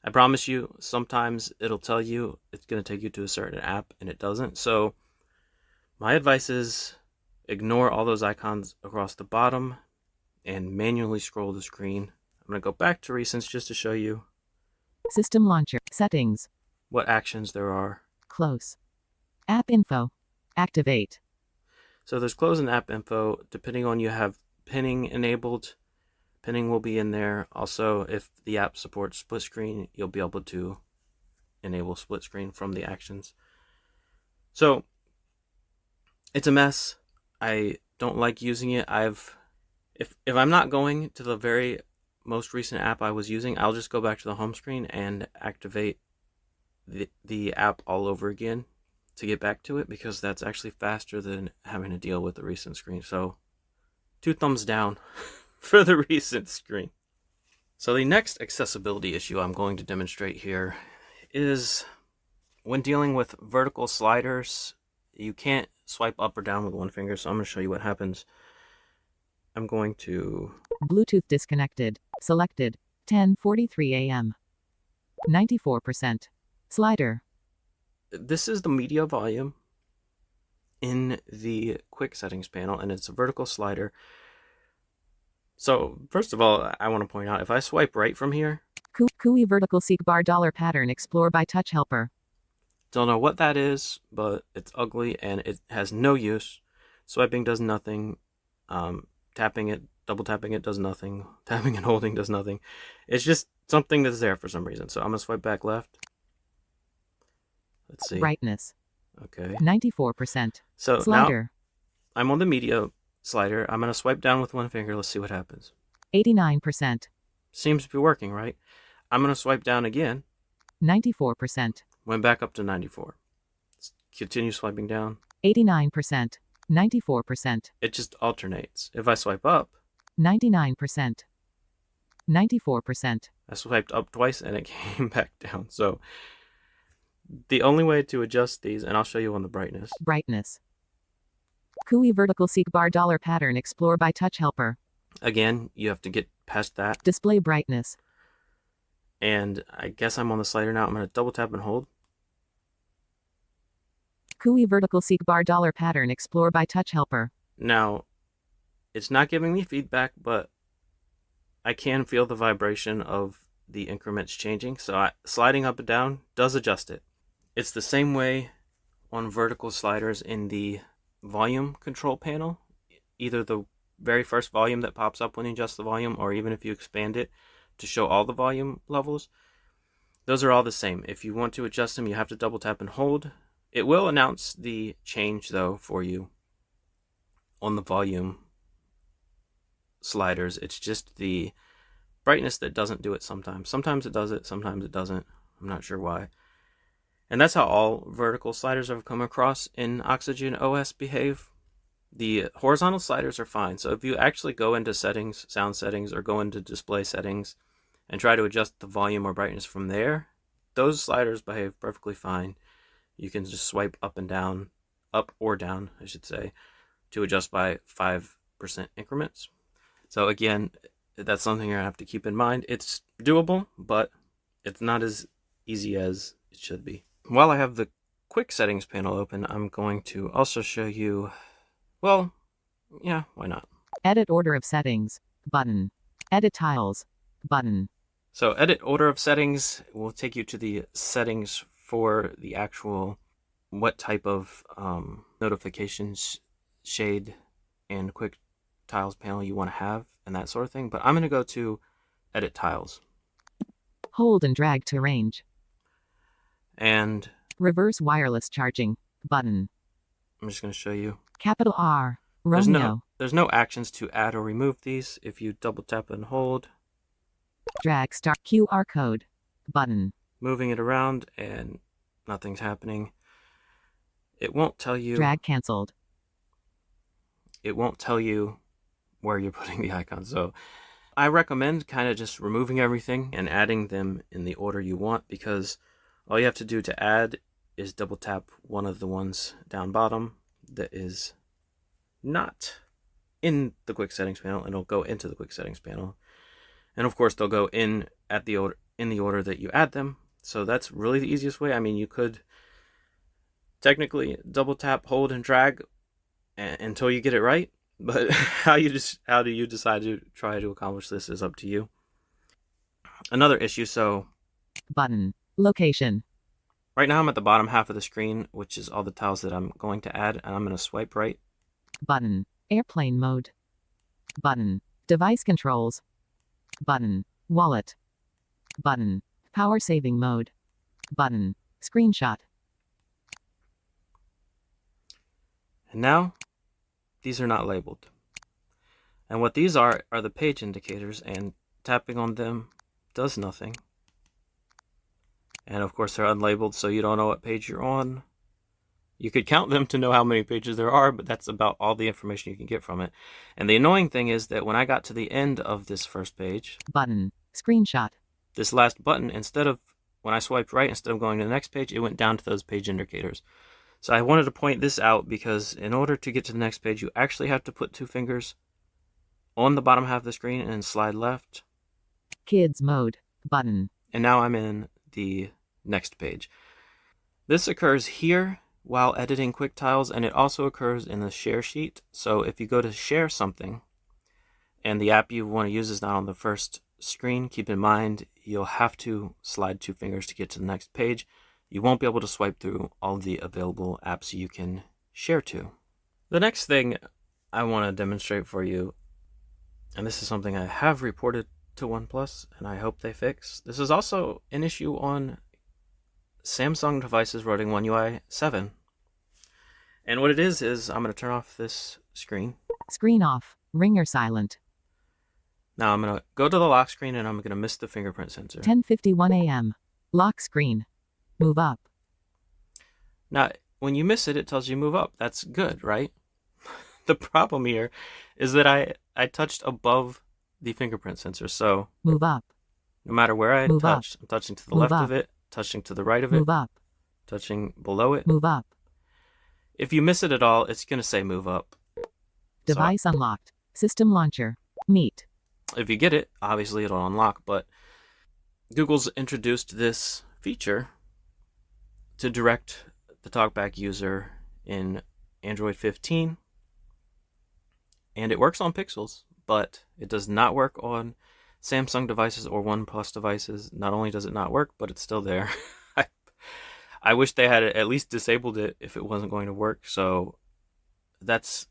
I promise you, sometimes it'll tell you it's going to take you to a certain app, and it doesn't. So my advice is ignore all those icons across the bottom and manually scroll the screen. I'm going to go back to recents just to show you. System launcher. Settings. what actions there are. Close. App info. Activate. So there's close and app info. Depending on you have pinning enabled, pinning will be in there. Also, if the app supports split screen, you'll be able to enable split screen from the actions. So it's a mess. I don't like using it. If I'm not going to the very most recent app I was using, I'll just go back to the home screen and activate the app all over again to get back to it, because that's actually faster than having to deal with the recent screen. So 2 thumbs down for the recent screen. So the next accessibility issue I'm going to demonstrate here is when dealing with vertical sliders. You can't swipe up or down with one finger, so I'm going to show you what happens. I'm going to... Bluetooth disconnected. Selected. 10:43 a.m. 94%. Slider. This is the media volume in the quick settings panel, and it's a vertical slider. So first of all, I want to point out, if I swipe right from here, Kui vertical seek bar dollar pattern explore by touch helper. don't know what that is, but it's ugly and it has no use. Swiping does nothing. Tapping it, double tapping it does nothing. Tapping and holding does nothing. It's just something that's there for some reason. So I'm going to swipe back left. Let's see. Brightness. Okay. 94%. So Slider. now I'm on the media slider. I'm going to swipe down with one finger. Let's see what happens. 89%. Seems to be working, right? I'm going to swipe down again. 94%. Went back up to 94. Continue swiping down. 89%. 94%. It just alternates. If I swipe up, 99%. 94%. I swiped up twice and it came back down. So the only way to adjust these, and I'll show you on the brightness. Brightness. Kui vertical seek bar dollar pattern explore by touch helper. Again, you have to get past that. Display brightness. And I guess I'm on the slider now. I'm going to double tap and hold. Kui vertical seek bar dollar pattern explore by touch helper. Now, it's not giving me feedback, but I can feel the vibration of the increments changing. So sliding up and down does adjust it. It's the same way on vertical sliders in the volume control panel. Either the very first volume that pops up when you adjust the volume, or even if you expand it to show all the volume levels. Those are all the same. If you want to adjust them, you have to double tap and hold. It will announce the change, though, for you on the volume sliders. It's just the brightness that doesn't do it sometimes. Sometimes it does it, sometimes it doesn't. I'm not sure why. And that's how all vertical sliders I've come across in Oxygen OS behave. The horizontal sliders are fine. So if you actually go into settings, sound settings, or go into display settings and try to adjust the volume or brightness from there, those sliders behave perfectly fine. You can just swipe up and down, up or down, I should say, to adjust by 5% increments. So again, that's something I have to keep in mind. It's doable, but it's not as easy as it should be. While I have the quick settings panel open, I'm going to also show you, well, yeah, why not? Edit order of settings. Button. Edit tiles. Button. So edit order of settings will take you to the settings for the actual what type of notifications, shade, and quick tiles panel you want to have and that sort of thing. But I'm going to go to edit tiles. Hold and drag to range. And Reverse wireless charging. Button. I'm just going to show you. Capital R. Romeo. There's no actions to add or remove these. If you double tap and hold, Drag start QR code. Button. moving it around and nothing's happening. It won't tell you. Drag canceled. It won't tell you where you're putting the icons. So I recommend kind of just removing everything and adding them in the order you want, because all you have to do to add is double tap one of the ones down bottom that is not in the quick settings panel, and it'll go into the quick settings panel. And of course they'll go in in the order that you add them. So that's really the easiest way. I mean, you could technically double tap, hold, and drag until you get it right, but how do you decide to try to accomplish this is up to you. Another issue, so Button. Location. Right now I'm at the bottom half of the screen, which is all the tiles that I'm going to add, and I'm going to swipe right. Button. Airplane mode. Button. Device controls. Button. Wallet. Button. Power saving mode. Button. Screenshot. And now, these are not labeled. And what these are the page indicators, and tapping on them does nothing. And of course they're unlabeled, so you don't know what page you're on. You could count them to know how many pages there are, but that's about all the information you can get from it. And the annoying thing is that when I got to the end of this first page, Button. Screenshot. this last button, instead of, when I swiped right, instead of going to the next page, it went down to those page indicators. So I wanted to point this out because in order to get to the next page, you actually have to put 2 fingers on the bottom half of the screen and slide left. Kids mode. Button. And now I'm in the next page. This occurs here while editing quick tiles, and it also occurs in the share sheet. So if you go to share something and the app you want to use is not on the first screen, keep in mind you'll have to slide 2 fingers to get to the next page. You won't be able to swipe through all the available apps you can share to. The next thing I want to demonstrate for you, and this is something I have reported to OnePlus and I hope they fix. This is also an issue on Samsung devices running One UI 7. And what it is I'm going to turn off this screen. Screen off. Ringer silent. Now I'm going to go to the lock screen and I'm going to miss the fingerprint sensor. 10:51 a.m. Lock screen. Move up. Now, when you miss it, it tells you move up. That's good, right? The problem here is that I touched above the fingerprint sensor. So Move up. no matter where I Move up. touched, I'm touching to the Move left up. of it, touching to the right of it, Move up. touching below it. Move up. If you miss it at all, it's going to say move up. Device unlocked. System launcher. Meet. So if you get it, obviously it'll unlock, but Google's introduced this feature to direct the TalkBack user in Android 15, and it works on Pixels, but it does not work on Samsung devices or OnePlus devices. Not only does it not work, but it's still there. I wish they had at least disabled it if it wasn't going to work. So that's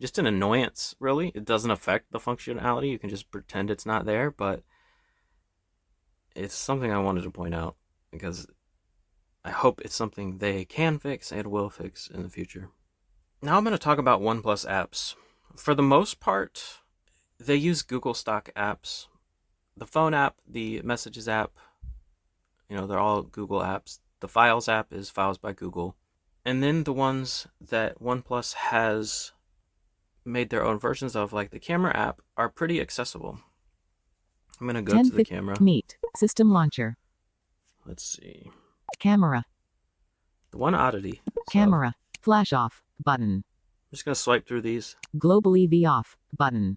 just an annoyance, really. It doesn't affect the functionality. You can just pretend it's not there, but it's something I wanted to point out because I hope it's something they can fix and will fix in the future. Now I'm going to talk about OnePlus apps. For the most part, they use Google stock apps. The phone app, the messages app, they're all Google apps. The Files app is Files by Google. And then the ones that OnePlus has made their own versions of, like the camera app, are pretty accessible. I'm going to go to the camera. Meet. System launcher. Let's see. Camera. The one oddity. Camera. Flash off. Button. I'm just going to swipe through these. Global EV off. Button.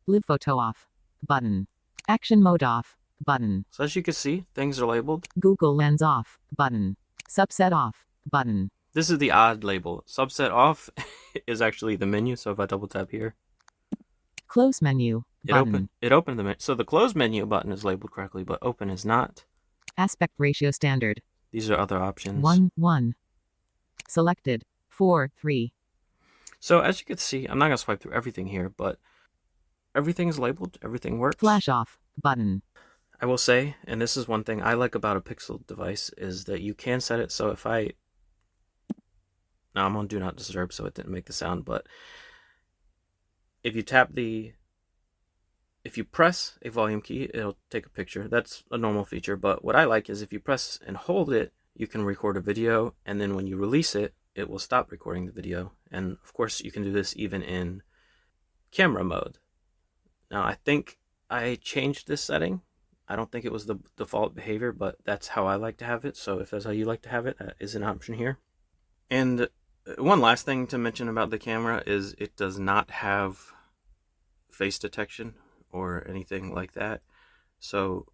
Live photo off. Button. Action mode off. Button. So as you can see, things are labeled. Google Lens off. Button. Subset off. Button. This is the odd label. Subset off is actually the menu. So if I double tap here, Close menu. Button. It opened the menu. So the close menu button is labeled correctly, but open is not. Aspect ratio standard. These are other options. 1:1. Selected. 4:3. So as you can see, I'm not going to swipe through everything here, but everything's labeled. Everything works. Flash off. Button. I will say, and this is one thing I like about a Pixel device, is that you can set it so if now I'm on Do Not Disturb, so it didn't make the sound, but if you press a volume key, it'll take a picture. That's a normal feature, but what I like is if you press and hold it, you can record a video, and then when you release it, it will stop recording the video. And of course, you can do this even in camera mode. Now, I think I changed this setting. I don't think it was the default behavior, but that's how I like to have it. So if that's how you like to have it, that is an option here. And one last thing to mention about the camera is it does not have face detection or anything like that. So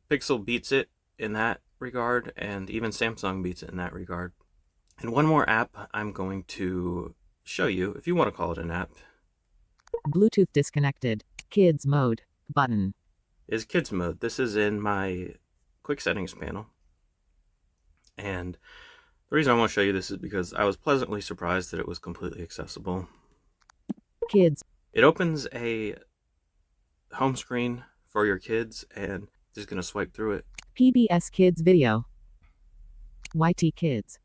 Pixel beats it in that regard, and even Samsung beats it in that regard. And one more app I'm going to show you, if you want to call it an app, Bluetooth disconnected. Kids mode. Button. is Kids Mode. This is in my quick settings panel. And the reason I want to show you this is because I was pleasantly surprised that it was completely accessible. Kids. It opens a home screen for your kids and just going to swipe through it. PBS Kids Video. YT Kids.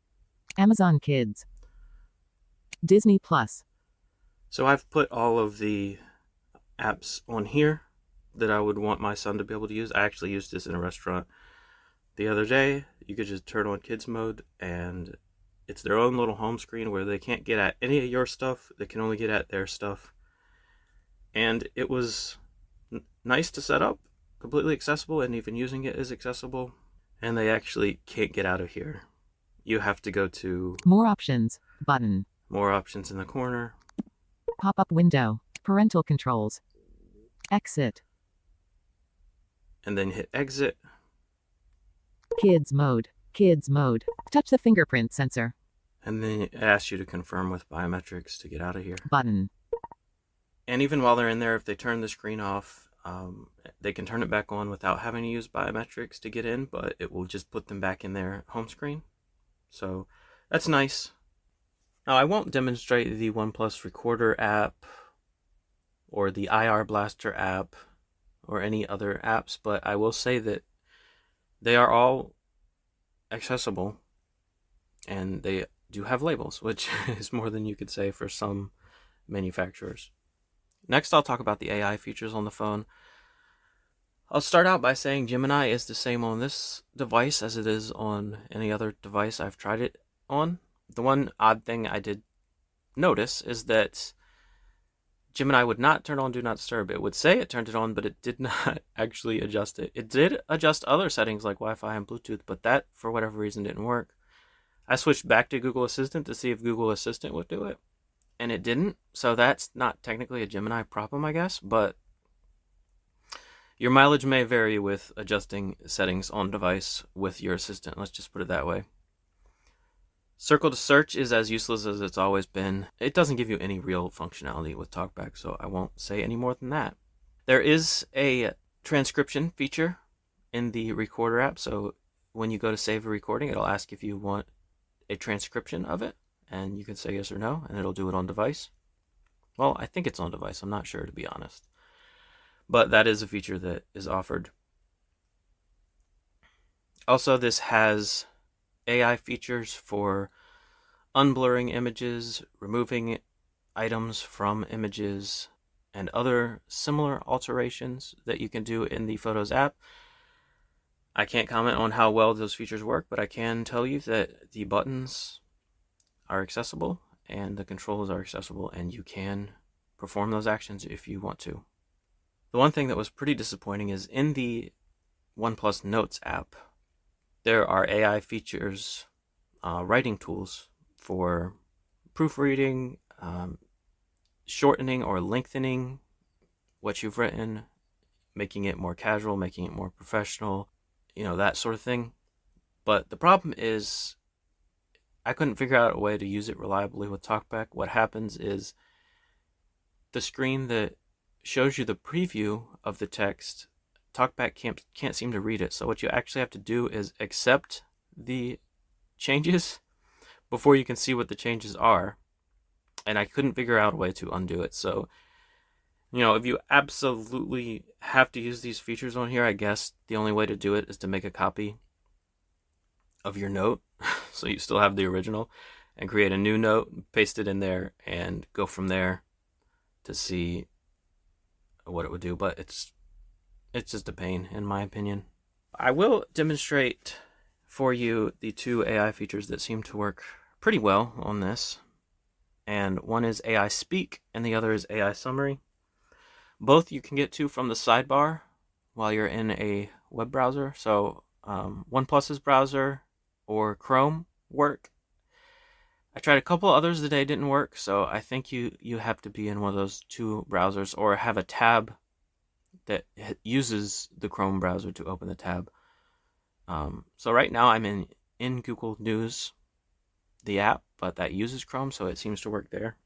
Amazon Kids. Disney Plus. So I've put all of the apps on here that I would want my son to be able to use. I actually used this in a restaurant the other day. You could just turn on kids mode and it's their own little home screen where they can't get at any of your stuff. They can only get at their stuff. And it was nice to set up, completely accessible, and even using it is accessible. And they actually can't get out of here. You have to go to More options button. more options in the corner. Pop-up window. Parental controls. Exit. And then hit exit. Kids mode. Kids mode. Touch the fingerprint sensor. And then it asks you to confirm with biometrics to get out of here. Button. And even while they're in there, if they turn the screen off, they can turn it back on without having to use biometrics to get in, but it will just put them back in their home screen. So that's nice. Now, I won't demonstrate the OnePlus Recorder app or the IR Blaster app or any other apps, but I will say that they are all accessible and they do have labels, which is more than you could say for some manufacturers. Next, I'll talk about the AI features on the phone. I'll start out by saying Gemini is the same on this device as it is on any other device I've tried it on. The one odd thing I did notice is that Gemini would not turn on Do Not Disturb. It would say it turned it on, but it did not actually adjust it. It did adjust other settings like Wi-Fi and Bluetooth, but that, for whatever reason, didn't work. I switched back to Google Assistant to see if Google Assistant would do it, and it didn't. So that's not technically a Gemini problem, I guess, but your mileage may vary with adjusting settings on device with your assistant. Let's just put it that way. Circle to search is as useless as it's always been. It doesn't give you any real functionality with TalkBack, so I won't say any more than that. There is a transcription feature in the Recorder app, so when you go to save a recording, it'll ask if you want a transcription of it, and you can say yes or no, and it'll do it on device. Well, I think it's on device. I'm not sure, to be honest. But that is a feature that is offered. Also, this has AI features for unblurring images, removing items from images, and other similar alterations that you can do in the Photos app. I can't comment on how well those features work, but I can tell you that the buttons are accessible and the controls are accessible, and you can perform those actions if you want to. The one thing that was pretty disappointing is in the OnePlus Notes app, there are AI features, writing tools for proofreading, shortening or lengthening what you've written, making it more casual, making it more professional, that sort of thing. But the problem is I couldn't figure out a way to use it reliably with TalkBack. What happens is the screen that shows you the preview of the text, TalkBack can't seem to read it. So what you actually have to do is accept the changes before you can see what the changes are. And I couldn't figure out a way to undo it. So, if you absolutely have to use these features on here, I guess the only way to do it is to make a copy of your note so you still have the original, and create a new note, paste it in there, and go from there to see what it would do. But it's just a pain, in my opinion. I will demonstrate for you the two AI features that seem to work pretty well on this. And one is AI Speak, and the other is AI Summary. Both you can get to from the sidebar while you're in a web browser. So OnePlus's browser or Chrome work. I tried a couple others today, didn't work. So I think you have to be in one of those two browsers or have a tab that uses the Chrome browser to open the tab. So right now I'm in Google News, the app, but that uses Chrome, so it seems to work there.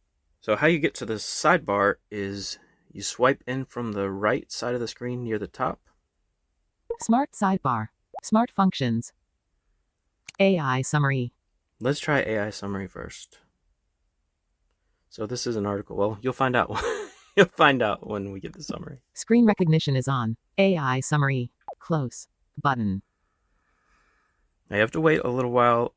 So how you get to the sidebar is you swipe in from the right side of the screen near the top. Smart sidebar. Smart functions. AI summary. Let's try AI summary first. So this is an article. Well, you'll find out. You'll find out when we get the summary. Screen recognition is on. AI summary. Close. Button. I have to wait a little while.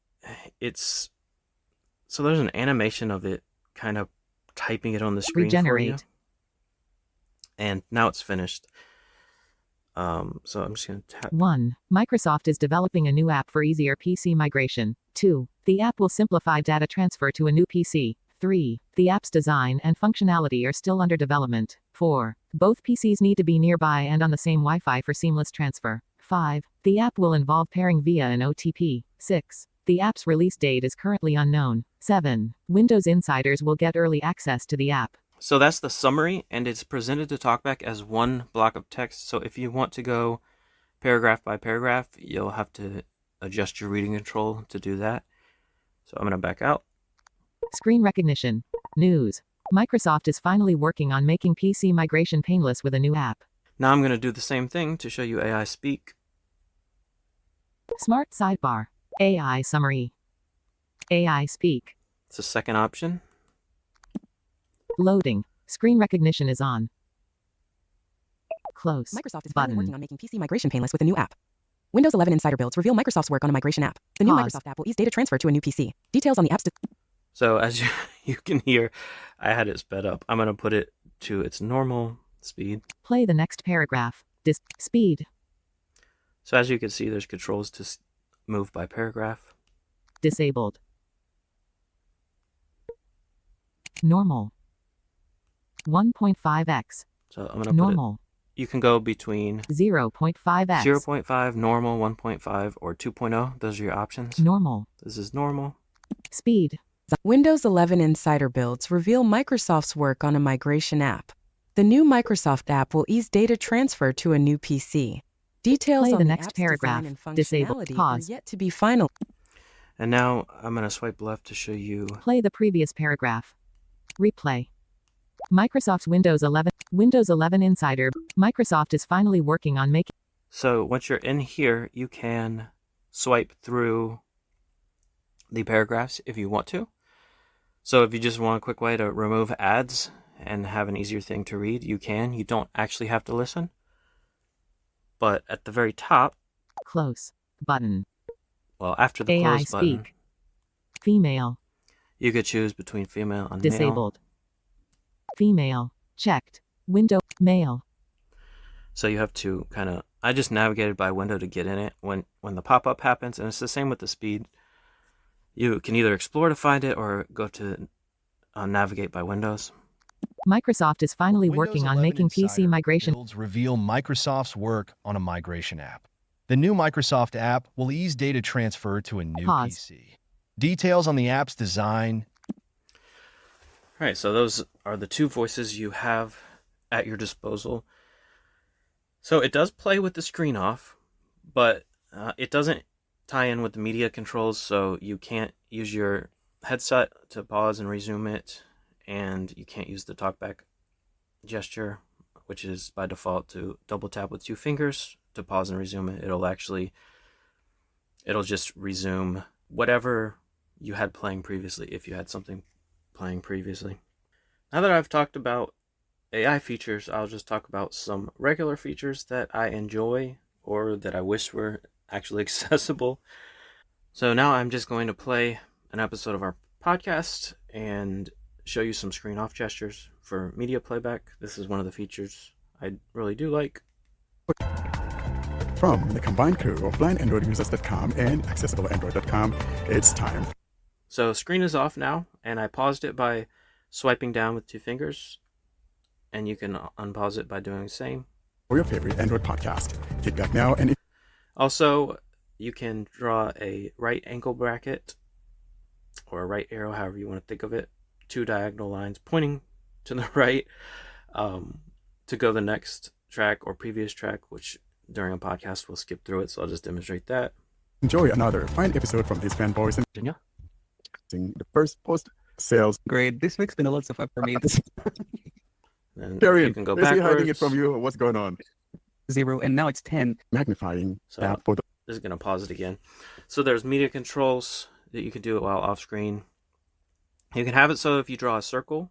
So there's an animation of it kind of typing it on the screen for you. Regenerate. And now it's finished. So I'm just going to tap. 1. Microsoft is developing a new app for easier PC migration. 2. The app will simplify data transfer to a new PC. 3. The app's design and functionality are still under development. 4. Both PCs need to be nearby and on the same Wi-Fi for seamless transfer. 5. The app will involve pairing via an OTP. 6. The app's release date is currently unknown. 7. Windows insiders will get early access to the app. So that's the summary, and it's presented to TalkBack as one block of text. So if you want to go paragraph by paragraph, you'll have to adjust your reading control to do that. So I'm going to back out. Screen recognition. News. Microsoft is finally working on making PC migration painless with a new app. Now I'm going to do the same thing to show you AI speak. Smart sidebar. AI summary. AI speak. It's the second option. Loading. Screen recognition is on. Close. Microsoft is button. finally working on making PC migration painless with a new app. Windows 11 Insider builds reveal Microsoft's work on a migration app. The new Pause. Microsoft app will ease data transfer to a new PC. Details on the app's... So as you can hear, I had it sped up. I'm going to put it to its normal speed. Play the next paragraph. Speed. So as you can see, there's controls to move by paragraph. Disabled. Normal. 1.5x. So I'm going to put Normal. it. You can go between 0.5x. 0.5, normal, 1.5, or 2.0. Those are your options. Normal. This is normal. Speed. Windows 11 Insider builds reveal Microsoft's work on a migration app. The new Microsoft app will ease data transfer to a new PC. Details Play on the the next app's paragraph. design and Disabled. functionality Pause. are yet to be final. And now I'm going to swipe left to show you. Play the previous paragraph. Replay. Microsoft's Windows 11 Insider. Microsoft is finally working on making... So once you're in here, you can swipe through the paragraphs if you want to. So if you just want a quick way to remove ads and have an easier thing to read, you can. You don't actually have to listen. But at the very top... Close. Button. Well, after the AI close button... speak. Female. You could choose between female and Disabled. Female. Checked. Window. Male. So you have to kind of... I just navigated by window to get in it when the pop-up happens. And it's the same with the speed. You can either explore to find it or go to navigate by windows. Microsoft is finally Windows working on 11 making PC Insider migration... builds reveal Microsoft's work on a migration app. The new Microsoft app will ease data transfer to a new Pause. PC. Details on the app's design. All right, so those are the two voices you have at your disposal. So it does play with the screen off, but it doesn't tie in with the media controls, so you can't use your headset to pause and resume it, and you can't use the talkback gesture, which is by default to double tap with 2 fingers to pause and resume it. It'll just resume whatever you had playing previously if you had something playing previously. Now that I've talked about AI features, I'll just talk about some regular features that I enjoy or that I wish were actually accessible. So now I'm just going to play an episode of our podcast and show you some screen off gestures for media playback. This is one of the features I really do like. From the combined crew of blindandroidusers.com and accessibleandroid.com, it's time. So screen is off now, and I paused it by swiping down with 2 fingers, and you can unpause it by doing the same. For your favorite Android podcast. Kick back now and... Also, you can draw a right angle bracket or a right arrow, however you want to think of it, 2 diagonal lines pointing to the right to go the next track or previous track, which during a podcast we'll skip through it, so I'll just demonstrate that. Enjoy another fine episode from these fanboys and Virginia? the first post-sales. Great. This week's been a lot of fun for me. And Carry you on. can go Is he hiding it backwards. from you? What's going on? 0 and now it's 10. Magnifying So app for the... is going to pause it again. So there's media controls that you can do it while off screen. You can have it so if you draw a circle,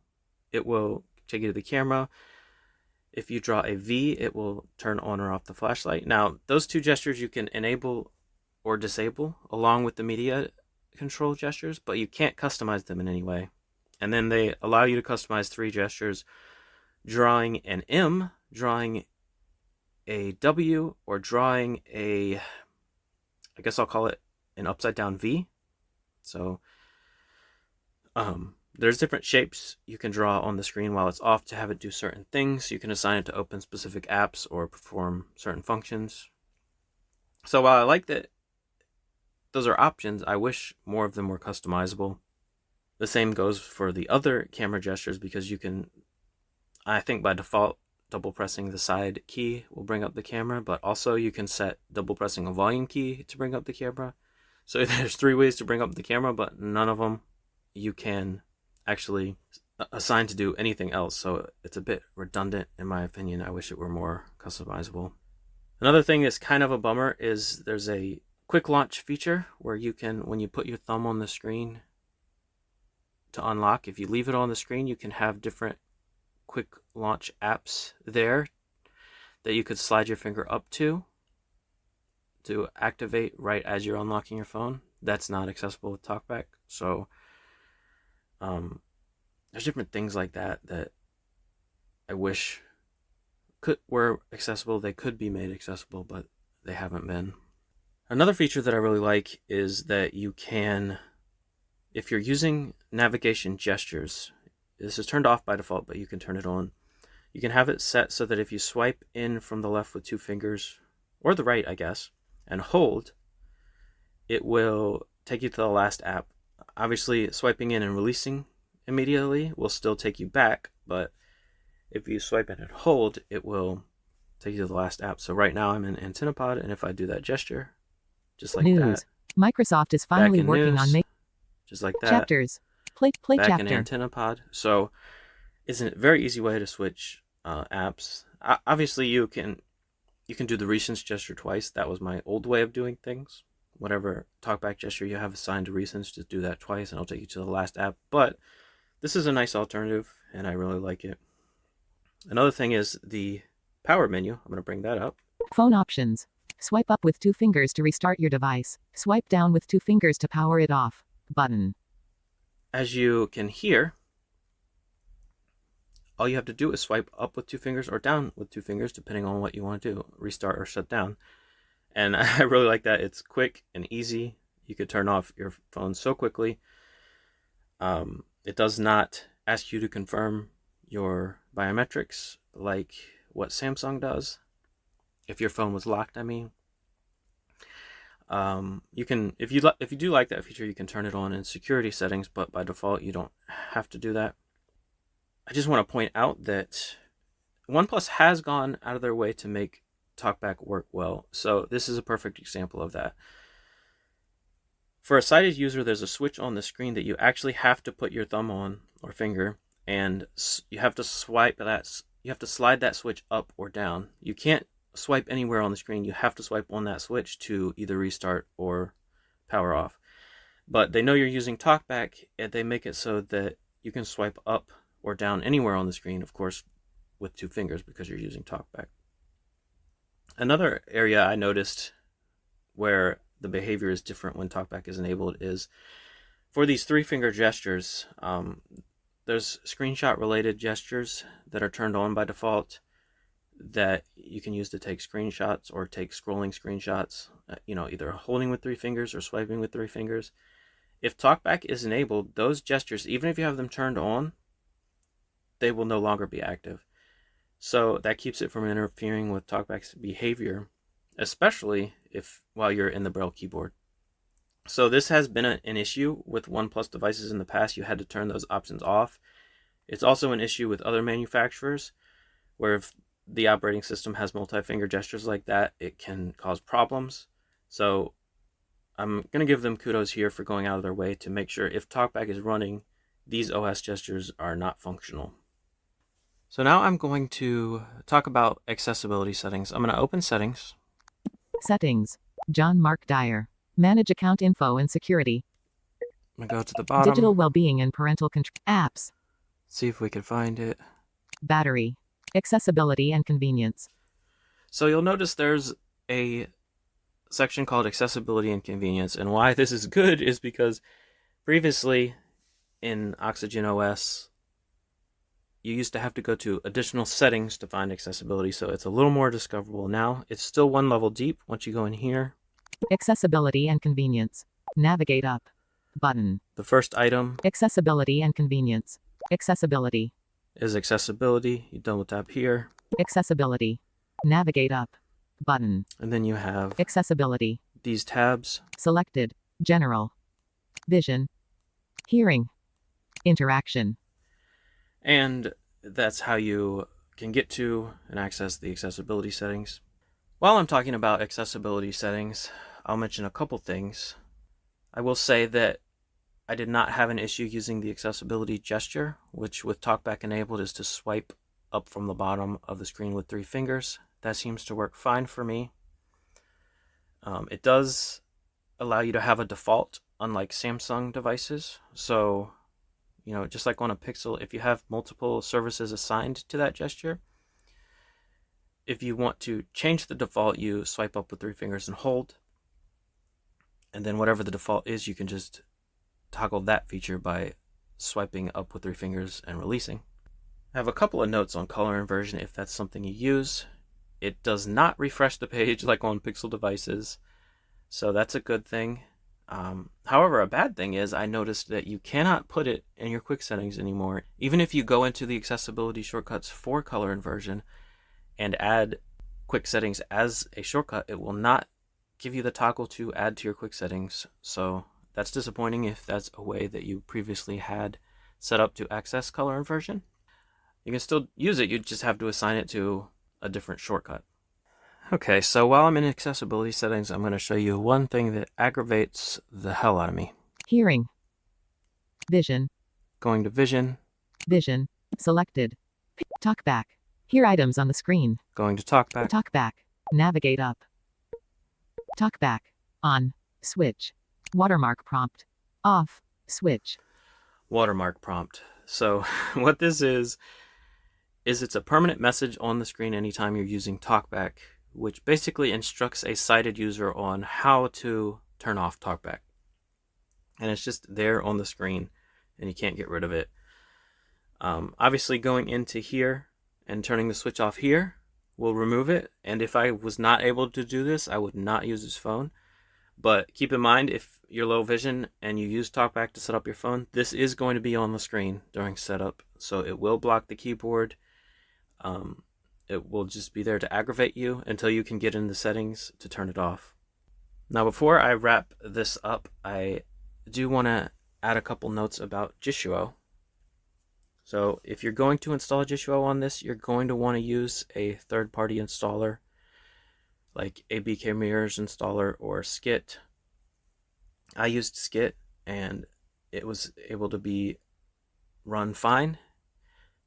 it will take you to the camera. If you draw a V, it will turn on or off the flashlight. Now, those two gestures you can enable or disable along with the media control gestures, but you can't customize them in any way. And then they allow you to customize 3 gestures: drawing an M, drawing a W, or drawing a, I guess I'll call it an upside down V. So there's different shapes you can draw on the screen while it's off to have it do certain things. You can assign it to open specific apps or perform certain functions. So while I like that those are options, I wish more of them were customizable. The same goes for the other camera gestures, because you can, I think by default, double pressing the side key will bring up the camera, but also you can set double pressing a volume key to bring up the camera. So there's 3 ways to bring up the camera, but none of them you can actually assign to do anything else. So it's a bit redundant in my opinion. I wish it were more customizable. Another thing that's kind of a bummer is there's a quick launch feature where you can, when you put your thumb on the screen to unlock, if you leave it on the screen, you can have different quick launch apps there that you could slide your finger up to activate right as you're unlocking your phone. That's not accessible with TalkBack. So there's different things like that that I wish were accessible. They could be made accessible, but they haven't been. Another feature that I really like is that you can, if you're using navigation gestures, this is turned off by default, but you can turn it on. You can have it set so that if you swipe in from the left with 2 fingers, or the right, I guess, and hold, it will take you to the last app. Obviously, swiping in and releasing immediately will still take you back, but if you swipe in and hold, it will take you to the last app. So right now I'm in AntennaPod, and if I do that gesture, just like News. that, Microsoft is finally in working on News, just like that, chapters. Play back chapter. in AntennaPod. So it's a very easy way to switch apps. Obviously, you can do the recents gesture twice. That was my old way of doing things. Whatever talkback gesture you have assigned to recents, just do that twice and it'll take you to the last app. But this is a nice alternative and I really like it. Another thing is the power menu. I'm going to bring that up. Phone options. Swipe up with 2 fingers to restart your device. Swipe down with 2 fingers to power it off. Button. As you can hear, all you have to do is swipe up with 2 fingers or down with 2 fingers, depending on what you want to do, restart or shut down. And I really like that. It's quick and easy. You could turn off your phone so quickly. It does not ask you to confirm your biometrics like what Samsung does. If your phone was locked, I mean. You can, if you do like that feature, you can turn it on in security settings, but by default you don't have to do that. I just want to point out that OnePlus has gone out of their way to make TalkBack work well. So this is a perfect example of that. For a sighted user, there's a switch on the screen that you actually have to put your thumb on or finger, and you have to swipe that. You have to slide that switch up or down. You can't swipe anywhere on the screen. You have to swipe on that switch to either restart or power off. But they know you're using TalkBack, and they make it so that you can swipe up or down anywhere on the screen, of course, with 2 fingers because you're using TalkBack. Another area I noticed where the behavior is different when TalkBack is enabled is for these 3-finger gestures. There's screenshot related gestures that are turned on by default that you can use to take screenshots or take scrolling screenshots, either holding with 3 fingers or swiping with 3 fingers. If TalkBack is enabled, those gestures, even if you have them turned on, they will no longer be active. So that keeps it from interfering with TalkBack's behavior, especially if while you're in the Braille keyboard. So this has been an issue with OnePlus devices in the past. You had to turn those options off. It's also an issue with other manufacturers where if the operating system has multi-finger gestures like that, it can cause problems. So I'm going to give them kudos here for going out of their way to make sure if TalkBack is running, these OS gestures are not functional. So now I'm going to talk about accessibility settings. I'm going to open settings. Settings. John Mark Dyer. Manage account info and security. I'm going to go to the bottom. Digital well-being and parental control. Apps. See if we can find it. Battery. Accessibility and convenience. So you'll notice there's a section called accessibility and convenience. And why this is good is because previously in Oxygen OS, you used to have to go to additional settings to find accessibility. So it's a little more discoverable now. It's still one level deep once you go in here. Accessibility and convenience. Navigate up. Button. The first item Accessibility and convenience. Accessibility. is accessibility. You double tap here. Accessibility. Navigate up. Button. And then you have Accessibility. these tabs. Selected. General. Vision. Hearing. Interaction. And that's how you can get to and access the accessibility settings. While I'm talking about accessibility settings, I'll mention a couple things. I will say that I did not have an issue using the accessibility gesture, which with TalkBack enabled is to swipe up from the bottom of the screen with 3 fingers. That seems to work fine for me. It does allow you to have a default, unlike Samsung devices. So, just like on a Pixel, if you have multiple services assigned to that gesture, if you want to change the default, you swipe up with 3 fingers and hold. And then whatever the default is, you can just toggle that feature by swiping up with 3 fingers and releasing. I have a couple of notes on color inversion if that's something you use. It does not refresh the page like on Pixel devices, so that's a good thing. However, a bad thing is I noticed that you cannot put it in your quick settings anymore. Even if you go into the accessibility shortcuts for color inversion and add quick settings as a shortcut, it will not give you the toggle to add to your quick settings. So that's disappointing if that's a way that you previously had set up to access color inversion. You can still use it, you just have to assign it to a different shortcut. Okay, so while I'm in accessibility settings, I'm going to show you one thing that aggravates the hell out of me. Hearing. Vision. Going to vision. Vision. Selected. TalkBack. Hear items on the screen. Going to TalkBack. TalkBack. Navigate up. TalkBack. On. Switch. Watermark prompt. Off. Switch. Watermark prompt. So what this is it's a permanent message on the screen anytime you're using TalkBack, which basically instructs a sighted user on how to turn off TalkBack. And it's just there on the screen and you can't get rid of it. Obviously going into here and turning the switch off here will remove it. And if I was not able to do this, I would not use this phone. But keep in mind, if you're low vision and you use TalkBack to set up your phone, this is going to be on the screen during setup. So it will block the keyboard. It will just be there to aggravate you until you can get in the settings to turn it off. Now, before I wrap this up, I do want to add a couple notes about Jishuo. So if you're going to install Jishuo on this, you're going to want to use a third-party installer like ABK Mirrors installer or Skit. I used Skit and it was able to be run fine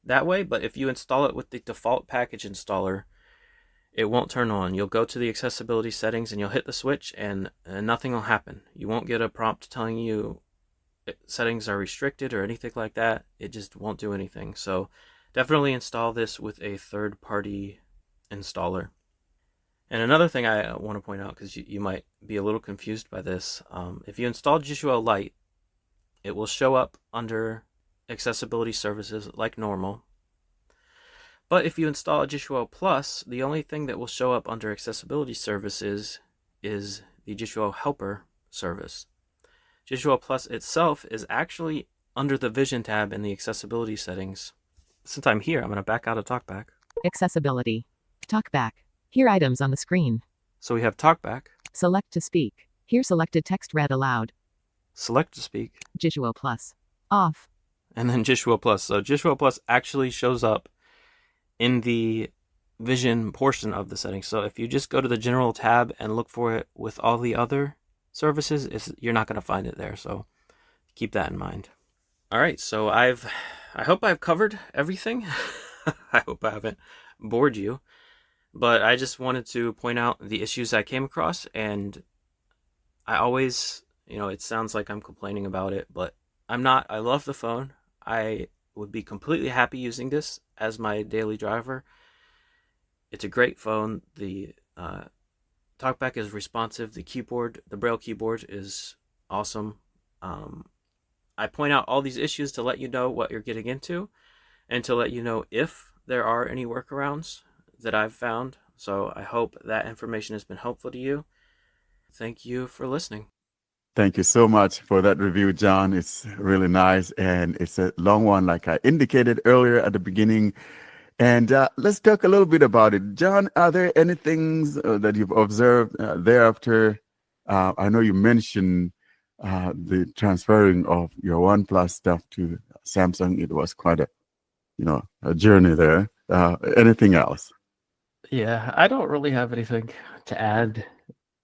that way, but if you install it with the default package installer, it won't turn on. You'll go to the accessibility settings and you'll hit the switch and nothing will happen. You won't get a prompt telling you settings are restricted or anything like that. It just won't do anything. So definitely install this with a third-party installer. And another thing I want to point out, because you might be a little confused by this, if you install Jishuo Lite, it will show up under accessibility services like normal. But if you install Jishuo Plus, the only thing that will show up under accessibility services is the Jishuo Helper service. Jishuo Plus itself is actually under the Vision tab in the accessibility settings. Since I'm here, I'm going to back out of TalkBack. Accessibility. TalkBack. Hear items on the screen. So we have TalkBack. Select to speak. Hear selected text read aloud. Select to speak. Jishuo Plus. Off. And then Jishuo Plus. So Jishuo Plus actually shows up in the Vision portion of the settings. So if you just go to the General tab and look for it with all the other services, you're not going to find it there. So keep that in mind. All right. So I hope I've covered everything. I hope I haven't bored you. but I just wanted to point out the issues I came across, and I always, it sounds like I'm complaining about it, but I'm not. I love the phone. I would be completely happy using this as my daily driver. It's a great phone. The TalkBack is responsive. The keyboard, the Braille keyboard, is awesome. I point out all these issues to let you know what you're getting into, and to let you know if there are any workarounds that I've found. So I hope that information has been helpful to you. Thank you for listening. Thank you so much for that review, John. It's really nice, and it's a long one, like I indicated earlier at the beginning. And let's talk a little bit about it. John, are there any things that you've observed thereafter? I know you mentioned the transferring of your OnePlus stuff to Samsung. It was quite a journey there. Anything else? Yeah, I don't really have anything to add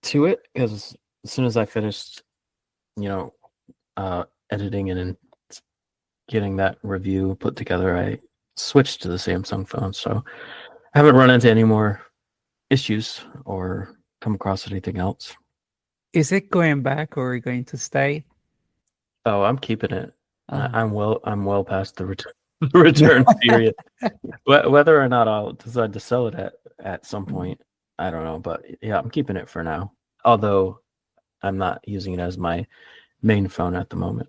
to it, because as soon as I finished, editing and getting that review put together, I switched to the Samsung phone. So I haven't run into any more issues or come across anything else. Is it going back or are you going to stay? Oh, I'm keeping it. Oh. I'm well past the return period. Whether or not I'll decide to sell it at some point, I don't know. But yeah, I'm keeping it for now. Although I'm not using it as my main phone at the moment.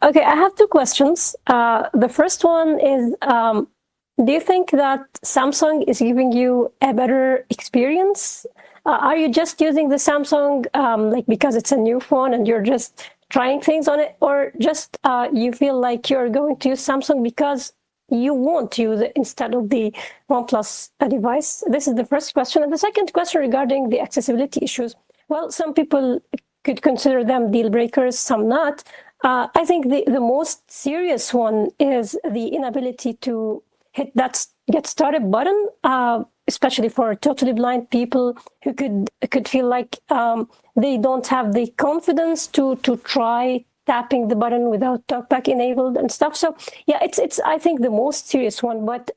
Okay, I have two questions. The first one is, do you think that Samsung is giving you a better experience? Are you just using the Samsung because it's a new phone and you're just trying things on it, or just you feel like you're going to use Samsung because you want to use it instead of the OnePlus device? This is the first question. And the second question regarding the accessibility issues. Well, some people could consider them deal breakers, some not. I think the most serious one is the inability to hit that get started button, especially for totally blind people who could feel like they don't have the confidence to try tapping the button without TalkBack enabled and stuff. So yeah, it's I think the most serious one. But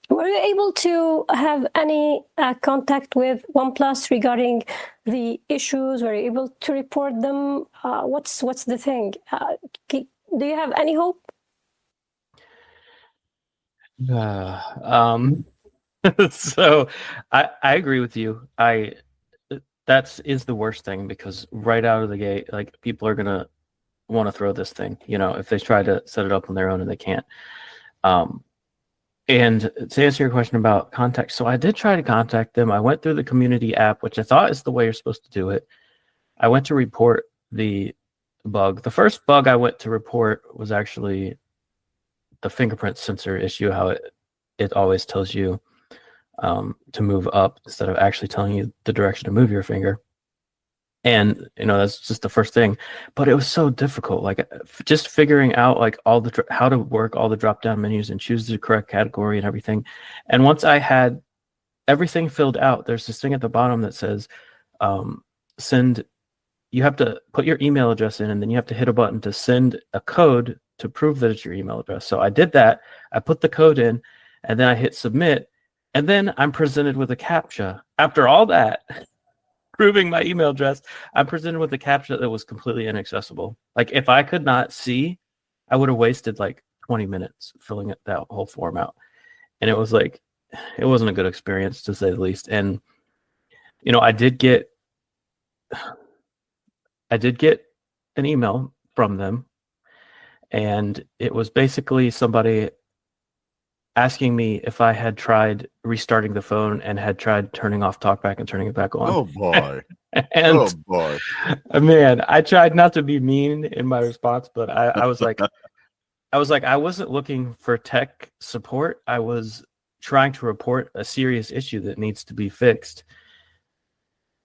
were you able to have any contact with OnePlus regarding the issues? Were you able to report them? What's the thing? Do you have any hope? So I agree with you. That is the worst thing, because right out of the gate, like, people are gonna want to throw this thing, if they try to set it up on their own and they can't. And to answer your question about contact, so I did try to contact them. I went through the community app, which I thought is the way you're supposed to do it. I went to report the bug. The first bug I went to report was actually the fingerprint sensor issue, how it always tells you to move up instead of actually telling you the direction to move your finger. And that's just the first thing, but it was so difficult, like just figuring out like how to work all the drop down menus and choose the correct category and everything. And once I had everything filled out, there's this thing at the bottom that says you have to put your email address in, and then you have to hit a button to send a code to prove that it's your email address. So I did that. I put the code in, and then I hit submit, and then I'm presented with a CAPTCHA. After all that, proving my email address, I'm presented with a CAPTCHA that was completely inaccessible. Like, if I could not see, I would have wasted like 20 minutes filling that whole form out. And it was like, it wasn't a good experience, to say the least. And I did get an email from them, and it was basically somebody asking me if I had tried restarting the phone and had tried turning off TalkBack and turning it back on. Oh boy. And oh boy. Man, I tried not to be mean in my response, but I was like, I wasn't looking for tech support. I was trying to report a serious issue that needs to be fixed.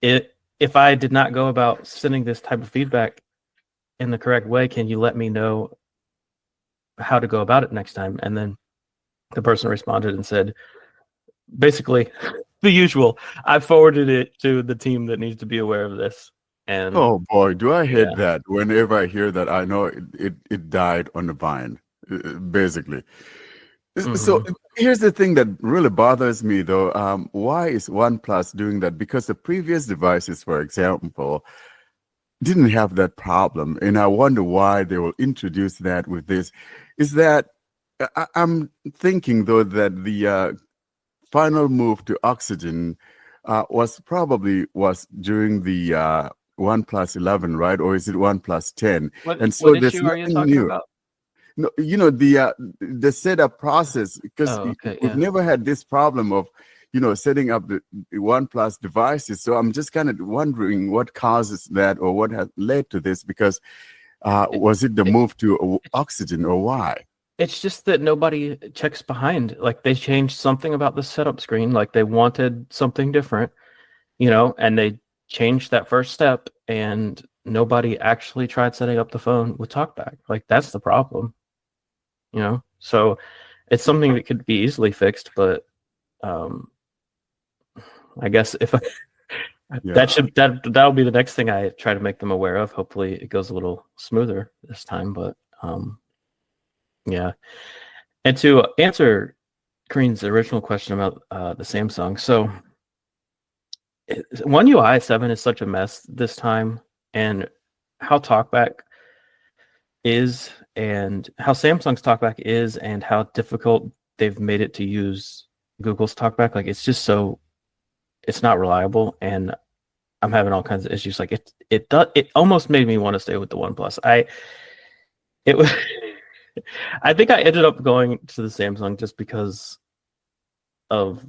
If I did not go about sending this type of feedback in the correct way, can you let me know how to go about it next time? And then the person responded and said, basically, the usual. I forwarded it to the team that needs to be aware of this. And oh boy, do I hate that. Whenever I hear that, I know it died on the vine, basically. So here's the thing that really bothers me, though. Why is OnePlus doing that? Because the previous devices, for example, didn't have that problem, and I wonder why they will introduce that with this. Is that I'm thinking though that the final move to oxygen was during the OnePlus 11, right? Or is it OnePlus 10? And so What there's issue are you nothing talking new. about? No, the setup process, because Oh, okay, we've yeah. never had this problem of setting up the OnePlus devices. So I'm just kind of wondering what causes that, or what has led to this, because was it the move to oxygen, or why? It's just that nobody checks behind. Like, they changed something about the setup screen. Like, they wanted something different, and they changed that first step, and nobody actually tried setting up the phone with TalkBack. Like, that's the problem. So it's something that could be easily fixed, but I guess if that'll be the next thing I try to make them aware of. Hopefully it goes a little smoother this time, but yeah. And to answer Green's original question about the Samsung, so One UI 7 is such a mess this time, and how TalkBack is, and how Samsung's TalkBack is, and how difficult they've made it to use Google's TalkBack. Like, it's just it's not reliable, and I'm having all kinds of issues. Like, it almost made me want to stay with the OnePlus. It was I think I ended up going to the Samsung just because of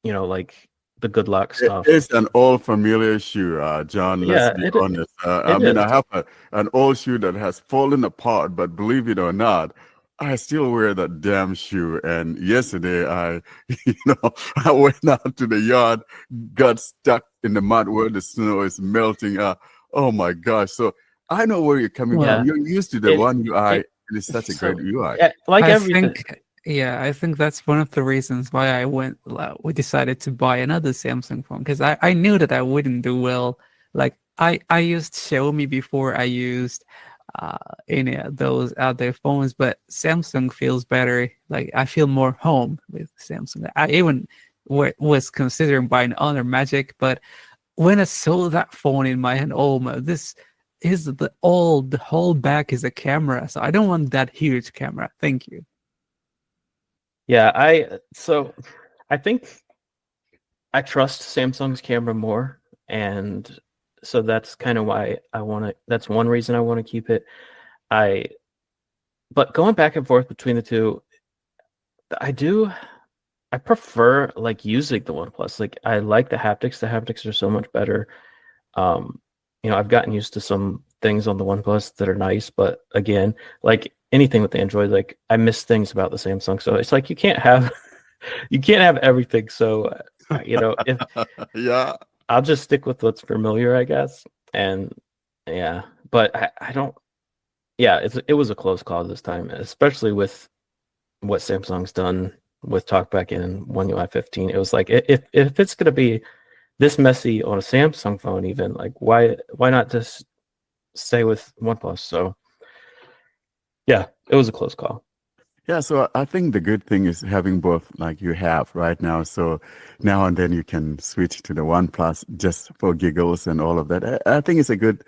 like the good luck stuff. It's an old familiar shoe, John. Let's be honest. I mean, I have an old shoe that has fallen apart, but believe it or not, I still wear that damn shoe. And yesterday, I went out to the yard, got stuck in the mud where the snow is melting. Oh my gosh! So I know where you're coming from. You're used to the One UI. And it's such a great UI. Like everything. I think that's one of the reasons why we decided to buy another Samsung phone, because I knew that I wouldn't do well. Like, I used Xiaomi before I used any of those other phones, but Samsung feels better. Like, I feel more home with Samsung. I even was considering buying Honor Magic, but when I saw that phone in my hand, oh my, this is the whole back is a camera, so I don't want that huge camera. Thank you. Yeah, I think I trust Samsung's camera more, and so that's kind of why that's one reason I want to keep it. But going back and forth between the two, I prefer like using the OnePlus. Like, I like the haptics. The haptics are so much better. I've gotten used to some things on the OnePlus that are nice, but again, like anything with Android, like, I miss things about the Samsung. So it's like you can't have everything. So if I'll just stick with what's familiar, I guess. And yeah, but I don't. Yeah, it was a close call this time, especially with what Samsung's done with TalkBack in One UI 15. It was like, if it's gonna be this messy on a Samsung phone, even, like, why not just stay with OnePlus? So yeah, it was a close call. Yeah, so I think the good thing is having both, like you have right now. So now and then you can switch to the OnePlus just for giggles and all of that. I think it's a good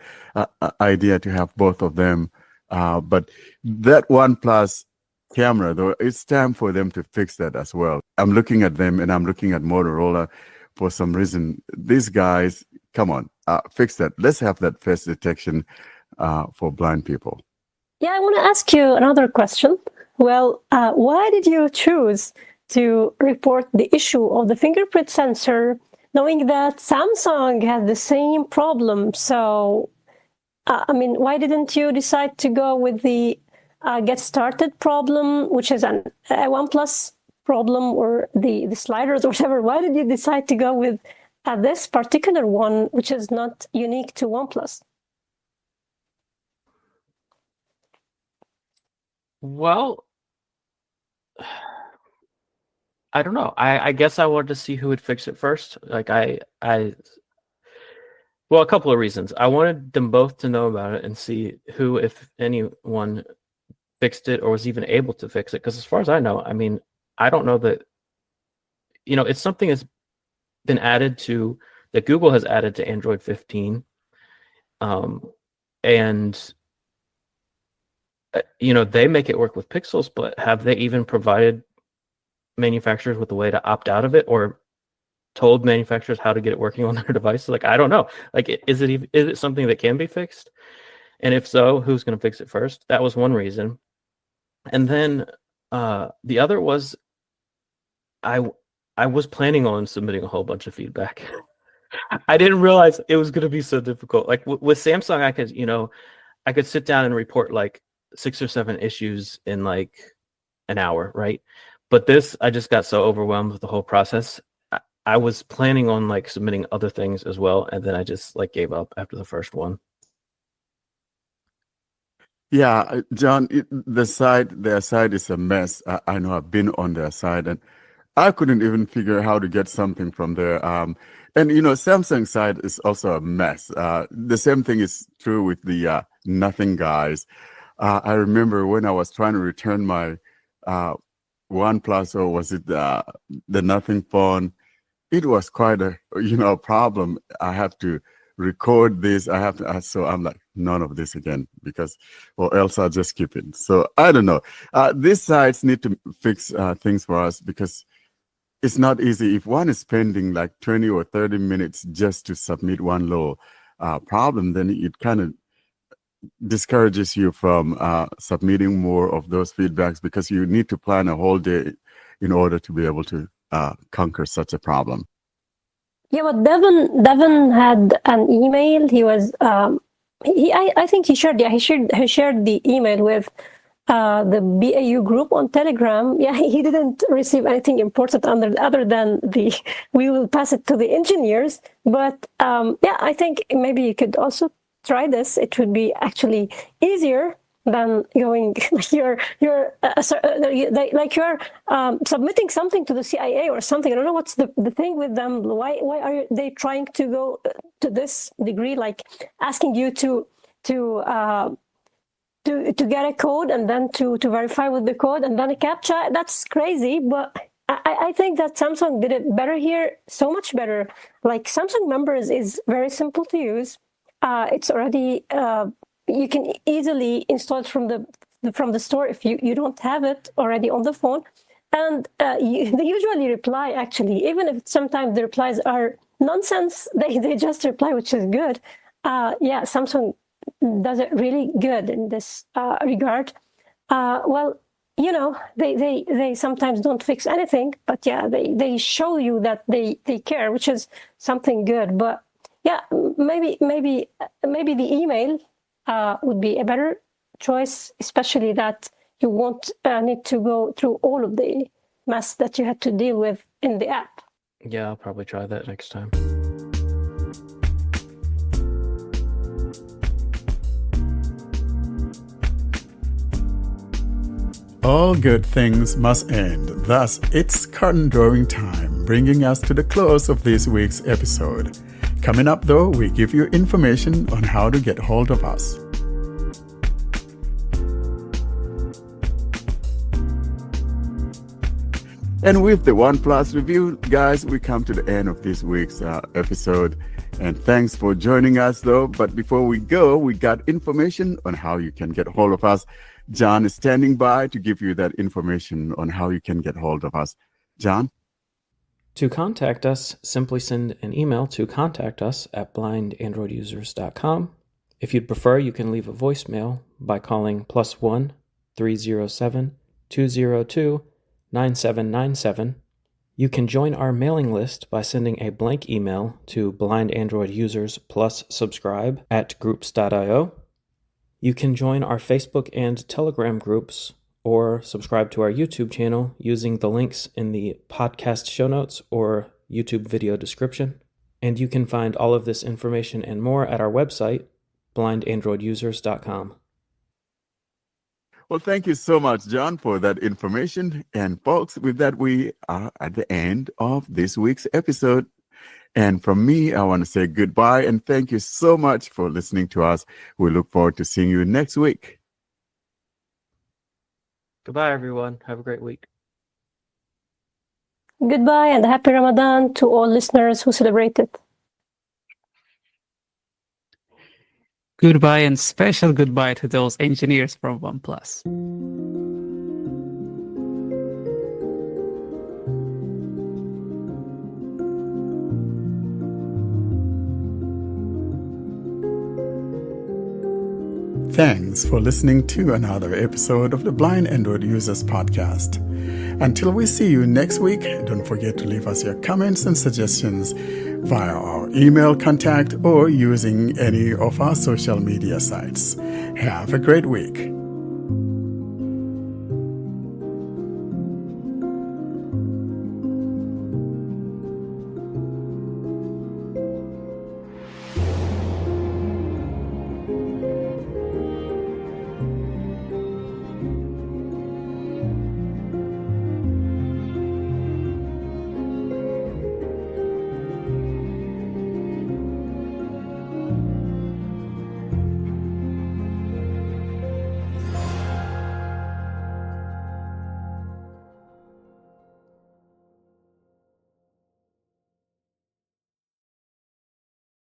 idea to have both of them. But that OnePlus camera, though, it's time for them to fix that as well. I'm looking at them, and I'm looking at Motorola. For some reason, these guys, come on, fix that. Let's have that face detection for blind people. Yeah, I want to ask you another question. Well, why did you choose to report the issue of the fingerprint sensor, knowing that Samsung has the same problem? So, why didn't you decide to go with the get started problem, which is a OnePlus problem, or the sliders or whatever? Why did you decide to go with this particular one, which is not unique to OnePlus? Well, I don't know. I guess I wanted to see who would fix it first. Like, well, a couple of reasons. I wanted them both to know about it and see who, if anyone, fixed it or was even able to fix it. Because as far as I know, I mean, I don't know that, it's something that's been added to, that Google has added to Android 15. And they make it work with Pixels, but have they even provided manufacturers with a way to opt out of it, or told manufacturers how to get it working on their devices? Like, I don't know. Like, is it something that can be fixed? And if so, who's going to fix it first? That was one reason. And then the other was I was planning on submitting a whole bunch of feedback. I didn't realize it was going to be so difficult. Like with Samsung, I could sit down and report like 6 or 7 issues in like an hour, right? But this, I just got so overwhelmed with the whole process. I was planning on like submitting other things as well, and then I just like gave up after the first one. Yeah, John, their side is a mess. I know I've been on their side, and I couldn't even figure how to get something from there. And Samsung side is also a mess. The same thing is true with the Nothing guys. I remember when I was trying to return my OnePlus, or was it the Nothing phone? It was quite a problem. I have to record this. I have to. So I'm like, none of this again, because or else I'll just keep it. So I don't know. These sites need to fix things for us, because it's not easy. If one is spending like 20 or 30 minutes just to submit one little problem, then it kind of discourages you from submitting more of those feedbacks, because you need to plan a whole day in order to be able to conquer such a problem. Yeah, but Devin had an email. He was I think he shared the email with the BAU group on Telegram. Yeah, he didn't receive anything important other than we will pass it to the engineers. But yeah, I think maybe you could also try this. It would be actually easier than going you're submitting something to the CIA or something. I don't know what's the thing with them. Why are they trying to go to this degree, like asking you to get a code and then to verify with the code and then a CAPTCHA? That's crazy. But I think that Samsung did it better here, so much better. Like Samsung Members is very simple to use. It's already you can easily install it from the store if you don't have it already on the phone. And they usually reply, actually, even if sometimes the replies are nonsense, they just reply, which is good. Yeah, Samsung does it really good in this regard. Well, they sometimes don't fix anything, but yeah, they show you that they care, which is something good. But yeah, maybe the email would be a better choice, especially that you won't need to go through all of the mess that you had to deal with in the app. Yeah, I'll probably try that next time. All good things must end. Thus, it's curtain drawing time, bringing us to the close of this week's episode. Coming up, though, we give you information on how to get hold of us. And with the OnePlus review, guys, we come to the end of this week's episode. And thanks for joining us, though. But before we go, we got information on how you can get hold of us. John is standing by to give you that information on how you can get hold of us. John? To contact us, simply send an email to contactus@blindandroidusers.com. If you'd prefer, you can leave a voicemail by calling +1 307 202 9797. You can join our mailing list by sending a blank email to blindandroidusers+subscribe@groups.io. You can join our Facebook and Telegram groups or subscribe to our YouTube channel using the links in the podcast show notes or YouTube video description. And you can find all of this information and more at our website, blindandroidusers.com. Well, thank you so much, John, for that information. And folks, with that, we are at the end of this week's episode. And from me, I want to say goodbye and thank you so much for listening to us. We look forward to seeing you next week. Goodbye, everyone. Have a great week. Goodbye and happy Ramadan to all listeners who celebrate it. Goodbye and special goodbye to those engineers from OnePlus. Thanks for listening to another episode of the Blind Android Users Podcast. Until we see you next week, don't forget to leave us your comments and suggestions via our email contact or using any of our social media sites. Have a great week.